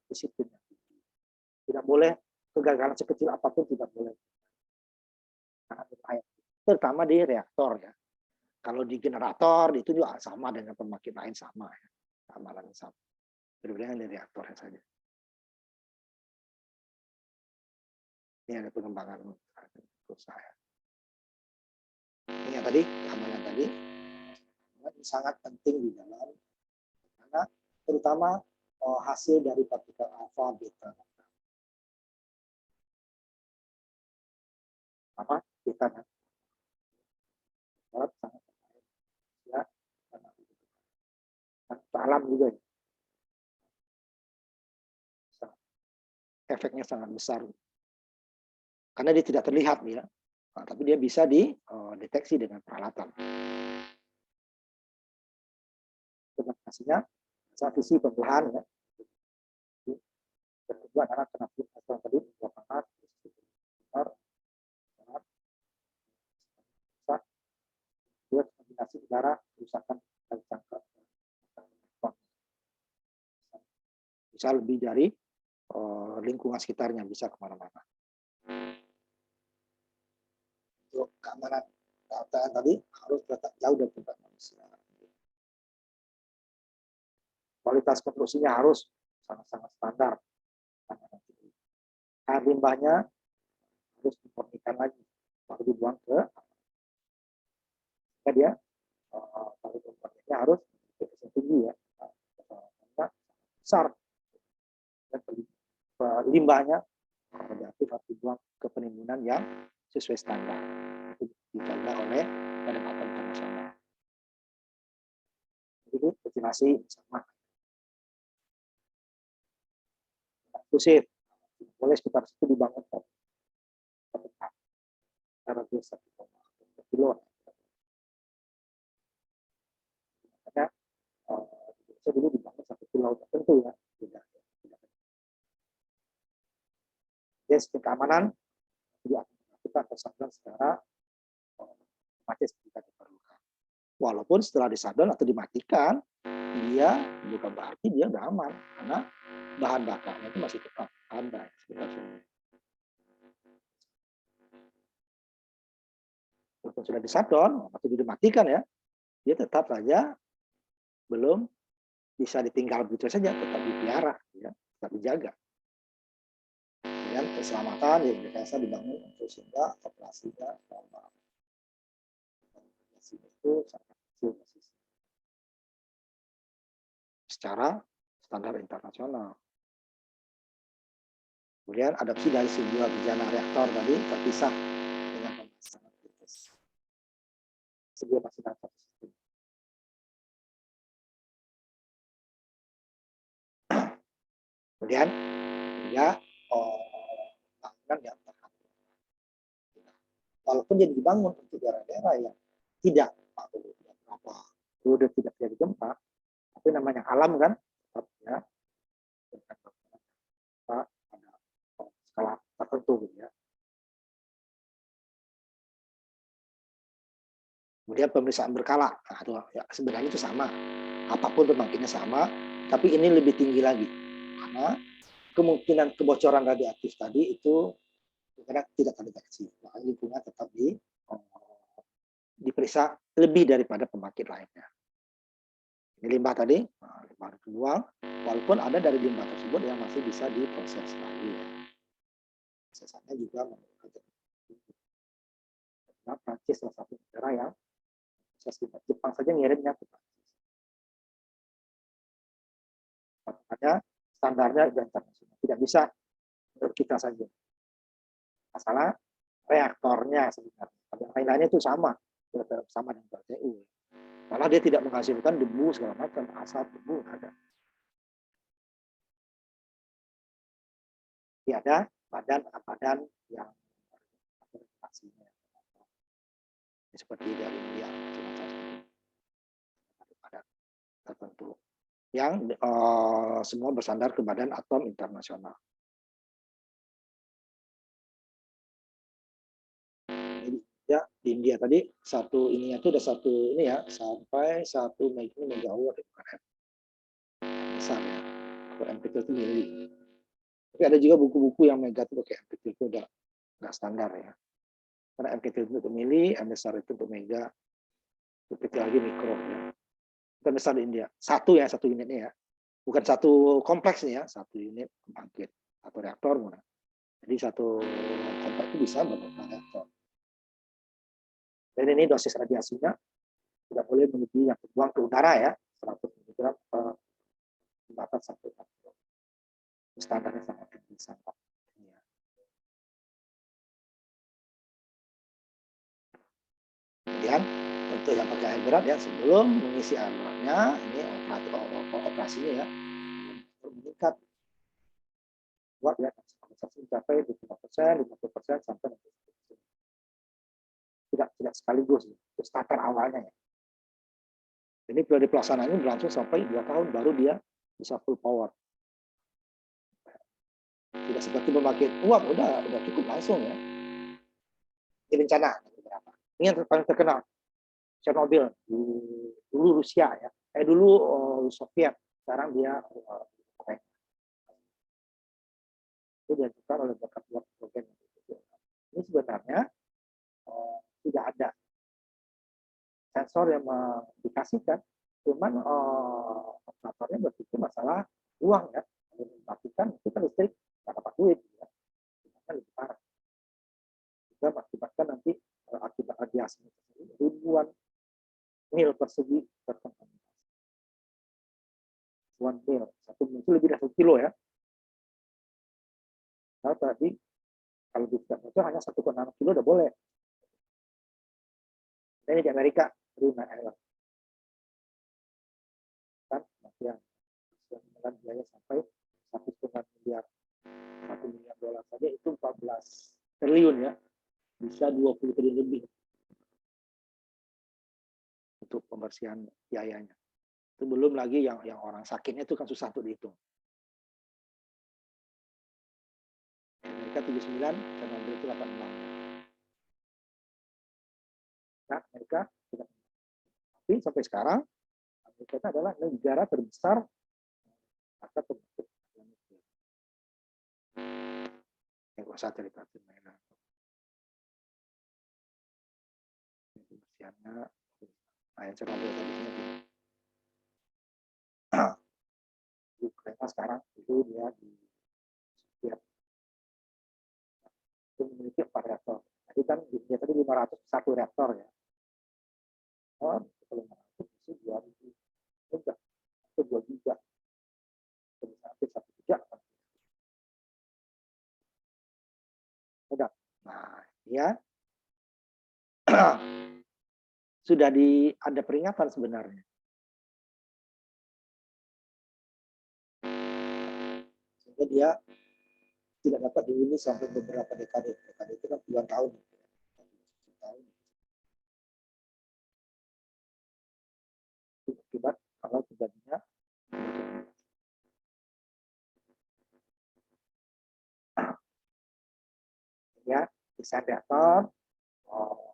disiplin yang tinggi. Tidak boleh kegagalan sekecil apapun tidak boleh. Sangat berbahaya. Terutama di reaktor ya. Kalau di generator itu juga sama dengan pembangkit lain sama ya. Amalannya sama. Berbeda dengan reaktornya saja. Ini ada pengembangan perusahaan. Ini yang tadi, keamanan tadi sangat penting di dalam karena terutama hasil dari partikel alfa, beta, apa beta sangat ya, alam juga ya. Efeknya sangat besar karena dia tidak terlihat ya, nah, tapi dia bisa dideteksi dengan peralatan. Terima saat visi pembelahan ya. Kedua adalah kenapa tadi dua panas, dua kombinasi udara kerusakan dan cangkok. Bisa lebih dari lingkungan sekitarnya, bisa kemana-mana. Untuk keamanan data tadi harus terletak jauh dari tempat manusia. Kualitas konstruksinya harus sangat-sangat standar. Air limbahnya harus dimurnikan lagi, baru dibuang ke dia. Kalau dimurnikannya harus tinggi ya, besar. Dan limbahnya radioaktif harus dibuang ke penimbunan yang sesuai standar dijaga oleh Badan Atom Internasional. Jadi ventilasi sama. Eksklusif, boleh sekitar situ dibangun karena dia 1,5 kilo. Karena saya dulu dibangun 1 kilo tentu ya. Jadi keamanan kita tersadar secara otomatis jika diperlukan. Walaupun setelah disadar atau dimatikan, dia bukan berarti dia udah aman karena bahan bakarnya itu masih tetap ada. Walaupun sudah disadon atau dimatikan ya, dia tetap saja belum bisa ditinggal begitu saja, tetap dipelihara, ya, tetap dijaga. Dengan keselamatan yang biasa dibangun untuk sehingga operasinya normal. Itu sangat kecil secara standar internasional. Kemudian adopsi dari sebuah bejana reaktor tadi terpisah dengan pemasangan kritis. Sebuah pemasangan sistem. Kemudian ya bangunan yang tahan. Walaupun dia dibangun untuk daerah-daerah yang tidak udah tidak terjadi gempa, tapi namanya alam kan, ya, pada skala tertentu ya. Kemudian pemeriksaan berkala, nah, itu, ya, sebenarnya itu sama, apapun pembangkitnya sama, tapi ini lebih tinggi lagi karena kemungkinan kebocoran radioaktif tadi itu kadang tidak terdeteksi, nah, lingkungan tetap diperiksa lebih daripada pembangkit lainnya. Ini limbah tadi, nah, limbah dibuang, walaupun ada dari limbah tersebut yang masih bisa diproses lagi. Ya. Prosesannya juga Prancis salah satu negara yang Jepang saja ngirimnya ke Prancis. Ada standarnya internasional. Tidak bisa untuk kita saja. Masalah reaktornya sebenarnya. Yang lain-lainnya itu sama dengan PLTU. Malah dia tidak menghasilkan debu segala macam, asap, debu ada. Dia ada badan yang regulasinya seperti dari yang macam-macam tertentu yang semua bersandar ke Badan Atom Internasional. Ya, di India tadi satu ininya itu udah satu ini ya, sampai 1 megawatt besar ya. Kalau MPT itu mili. Tapi ada juga buku-buku yang mega itu kayak MPT itu udah nggak standar ya. Karena MPT itu untuk mili, MSR itu untuk mega, MPT lagi mikro ya. Itu besar di India. Satu unitnya ya. Bukan satu kompleks nih ya, satu unit pembangkit atau reaktor. Jadi satu kompleks itu bisa beberapa reaktor. Dan ini dosis radiasinya tidak boleh melebihi yang terbuang ke udara ya, 100 mg per batas 1 kilo. Standarnya sangat tinggi, sangat tinggi. Kemudian untuk yang pakai air berat ya, sebelum mengisi air beratnya, ini operasinya ya, meningkat kuat ya, mencapai 25%, 50% sampai 60%. Tidak sekaligus, itu starter awalnya ya. Ini periode pelaksanaannya berlangsung sampai 2 tahun baru dia bisa full power. Tidak seperti membangkit uap, udah cukup langsung ya. Ini bencana beberapa. Ini yang paling terkenal, Chernobyl dulu Rusia ya, dulu Soviet, sekarang dia itu diajukan oleh beberapa program. Ini sebenarnya tidak ada sensor yang mengindikasikan, cuman operatornya berpikir masalah uang ya, mematikan kita listrik nggak dapat duit, ya. Lebih parah. Juga mengakibatkan nanti akibat radiasi ribuan mil persegi terkontaminasi. Ribuan mil, 1 mil itu lebih dari 1 kilo ya. Nah, tadi kalau di Indonesia hanya 1,6 kilo udah boleh. Ini di Amerika, di Maryland. Kan yang dengan biaya sampai 1,5 miliar. 1 miliar dolar saja itu 14 triliun ya. Bisa 20 triliun lebih untuk pembersihan biayanya. Itu belum lagi yang orang sakitnya itu kan susah untuk dihitung. Amerika 79, Chernobyl itu 86. Nah, Amerika tidak. Tapi sampai sekarang Amerika itu adalah negara terbesar akan pembentuk nuklir. Yang usah cerita mainan. Pembersihannya, yang Chernobyl tadinya di Ukraina sekarang itu dia di Soviet. Itu memiliki 4 reaktor. Jadi kan dia tadi 501 reaktor ya. Oh, kalau 500 itu 2000 enggak, itu 2 giga. Sampai 1 giga. Udah. Nah, ya. Sudah ada peringatan sebenarnya. Sehingga dia tidak dapat dihuni sampai beberapa dekade. Dekade itu kan puluhan tahun. Akibat kalau terjadinya ya desain reaktor,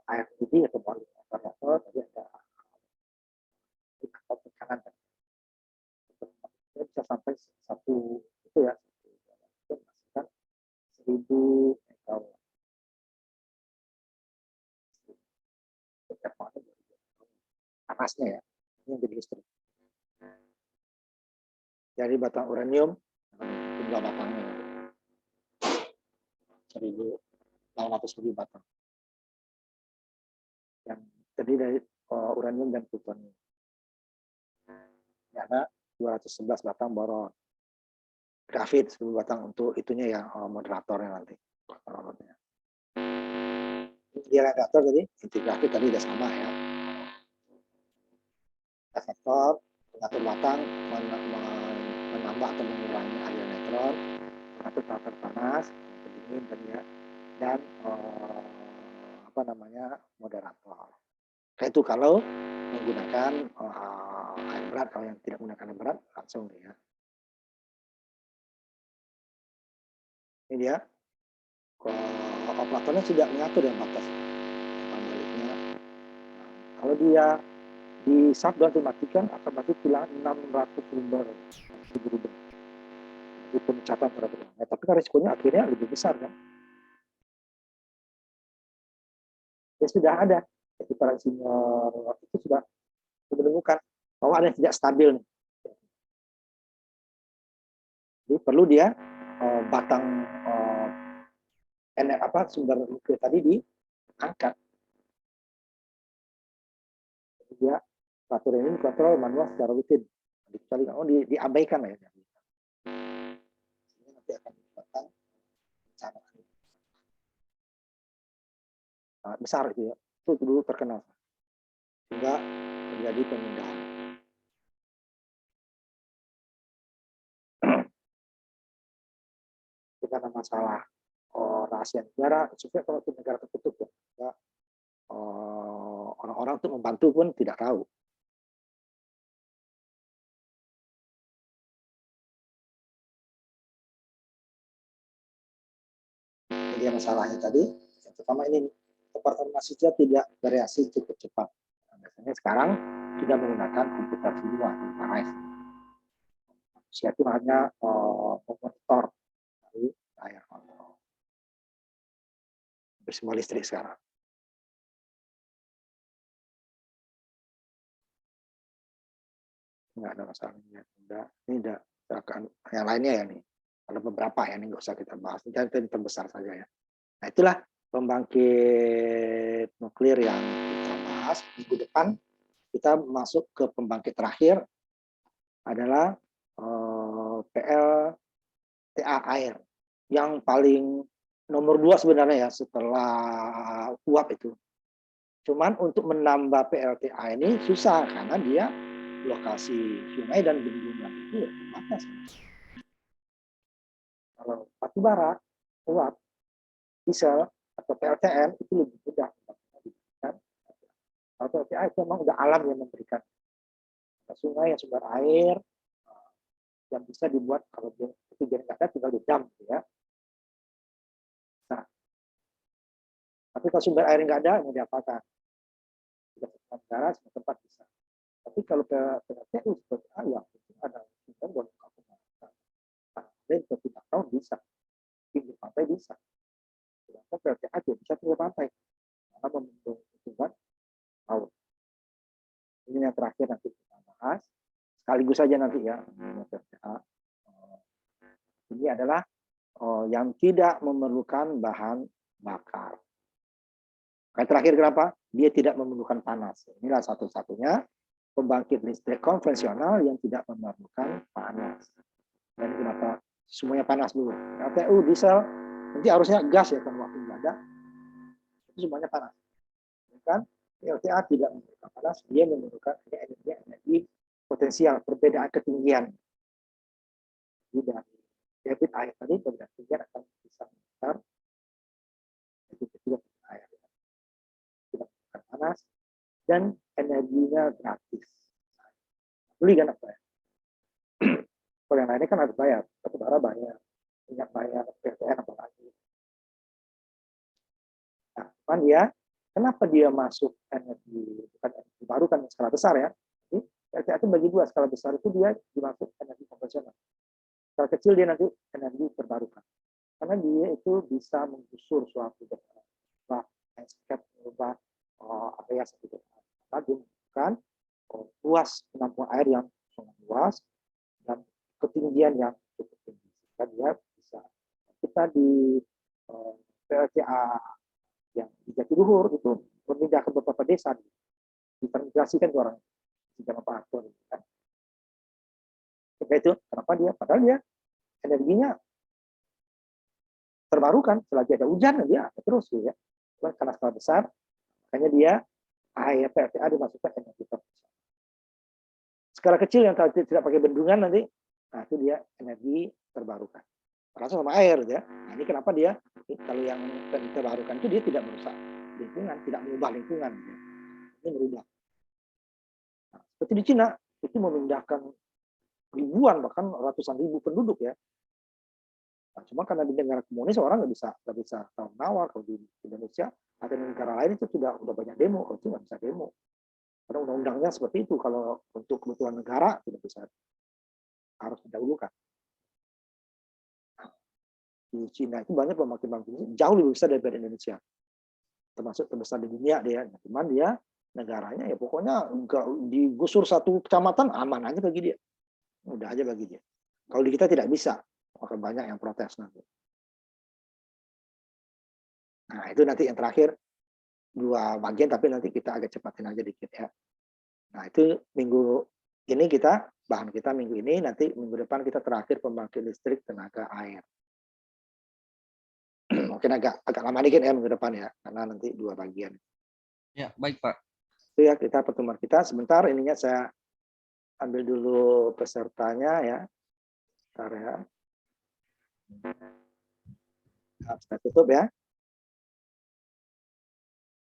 AFDD atau reaktor tadi ada tekanan bisa sampai 1 itu ya, menghasilkan 1000 megawatt. Panasnya ya, ini yang jadi listrik. Dari batang uranium, jumlah batangnya 800.000 batang. Yang terdiri dari uranium dan plutonium. Karena 211 batang boron. Grafit 10 batang untuk itunya ya, moderatornya nanti. Dia radiator tadi, inti grafit tadi udah sama ya. Reflektor, pengatur batang, menambah atau mengurangi aliran neutron, pengatur teratur panas, pendingin tadi ya, dan moderator. Itu kalau menggunakan air berat. Kalau yang tidak menggunakan air berat langsung ya. Ini dia. Operatornya tidak mengatur yang batas baliknya. Kalau dia di shutdown atau dimatikan akan berarti kehilangan 600 ribu di pemecatan pada berlangsung. Tapi kan resikonya akhirnya lebih besar kan. Ya sudah ada jadi para insinyur itu sudah menemukan bahwa ada yang tidak stabil nih. Jadi perlu dia batang sumber nuklir tadi diangkat. Jadi dia peraturan ini dikontrol manual secara rutin. Diabaikan ya. Ini nanti akan menyebabkan bencana besar itu ya. Itu dulu terkenal. Sehingga terjadi pemindahan. Karena masalah rahasia negara, supaya kalau itu negara tertutup ya, orang-orang untuk membantu pun tidak tahu. Jadi masalahnya tadi, yang pertama ini performa mahasiswa tidak bereaksi cukup cepat. Biasanya sekarang tidak menggunakan komputer semua, manusia itu hanya memonitor dari layar kontrol. Bersemua listrik sekarang. Nggak ada masalahnya. Ini udah yang lainnya ya nih. Ada beberapa ya, ini nggak usah kita bahas. Ini terbesar saja ya. Nah itulah pembangkit nuklir yang kita bahas. Minggu depan kita masuk ke pembangkit terakhir adalah PLTA air. Yang paling nomor 2 sebenarnya ya setelah uap itu. Cuman untuk menambah PLTA ini susah karena dia lokasi sungai dan bendungan itu terbatas. Kalau batu bara, uap, diesel atau PLTN itu lebih mudah. Kalau PLTA itu memang udah alam yang memberikan sungai yang sumber air yang bisa dibuat kalau itu jadi nggak ada tinggal didam ya. Nah, tapi kalau sumber air nggak ada mau diapakan? Tidak semua negara semua tempat bisa. Tapi kalau PLTU seperti ayam itu ada sumber buat kampung. Dan tidak tahu bisa pinggir pantai bisa. Sedangkan PLTA tidak bisa pinggir pantai karena membentuk hubungan laut. Ini yang terakhir nanti kita bahas. Sekaligus saja nanti ya. Ini adalah yang tidak memerlukan bahan bakar. Yang terakhir kenapa? Dia tidak memerlukan panas. Inilah satu-satunya pembangkit listrik konvensional yang tidak memerlukan panas. Dan kenapa semuanya panas dulu? PLTU, diesel, nanti harusnya gas ya kan waktu nggak ada. Itu semuanya panas. Kan? PLTA tidak memerlukan panas, dia memerlukan energi potensial, perbedaan ketinggian. Jadi dari debit air tadi, perbedaan ketinggian akan bisa meningkat. Itu tidak air. Tidak memerlukan panas, dan energinya gratis. Beli kan apa ya? Kalau yang lainnya kan harus bayar, batu bara bayar, minyak bayar, PLTN apa lagi. Nah, cuman dia, kenapa dia masuk energi, bukan energi baru kan skala besar ya. Jadi PLTA itu bagi dua, skala besar itu dia dimasuk energi konvensional. Skala kecil dia nanti energi terbarukan. Karena dia itu bisa menggusur suatu daerah, landscape, mengubah area seperti itu. Dia bukan luas penampung air yang sangat luas dan ketinggian yang cukup tinggi. Sehingga dia bisa. Kita di PLTA yang di Jatiluhur itu memindahkan beberapa desa. Ditransmigrasikan ke orang jangan Pak Harto. Kan? Itu kenapa dia? Padahal dia energinya terbarukan. Selagi ada hujan dia terus gitu ya. Karena skala besar, makanya dia air PLTA dimasukkan energi terpusat. Skala kecil yang tidak pakai bendungan nanti, nah itu dia energi terbarukan. Langsung sama air ya. Nah, ini kenapa dia kalau yang terbarukan itu dia tidak merusak lingkungan, tidak mengubah lingkungan. Ya. Ini merubah. Nah, seperti di Cina itu memindahkan ribuan bahkan ratusan ribu penduduk ya. Nah, cuma karena di negara komunis orang nggak bisa tawar. Kalau di Indonesia atau di negara lain itu udah banyak demo, kalau itu nggak bisa demo. Karena undang-undangnya seperti itu, kalau untuk kebutuhan negara tidak bisa, harus didahulukan. Di Cina itu banyak pembangkit jauh lebih besar daripada Indonesia, termasuk terbesar di dunia dia. Cuman dia negaranya ya pokoknya digusur satu kecamatan aman aja bagi dia, mudah aja bagi dia. Kalau di kita tidak bisa, akan banyak yang protes nanti. Nah itu nanti yang terakhir 2 bagian, tapi nanti kita agak cepatin aja dikit ya. Nah itu minggu ini bahan kita minggu ini, nanti minggu depan kita terakhir pembangkit listrik tenaga air. Mungkin agak lama dikit ya minggu depan ya, karena nanti 2 bagian. Ya, baik Pak. Itu ya kita pertemuan kita. Sebentar ininya saya ambil dulu pesertanya ya. Bentar ya. Nah, saya tutup ya.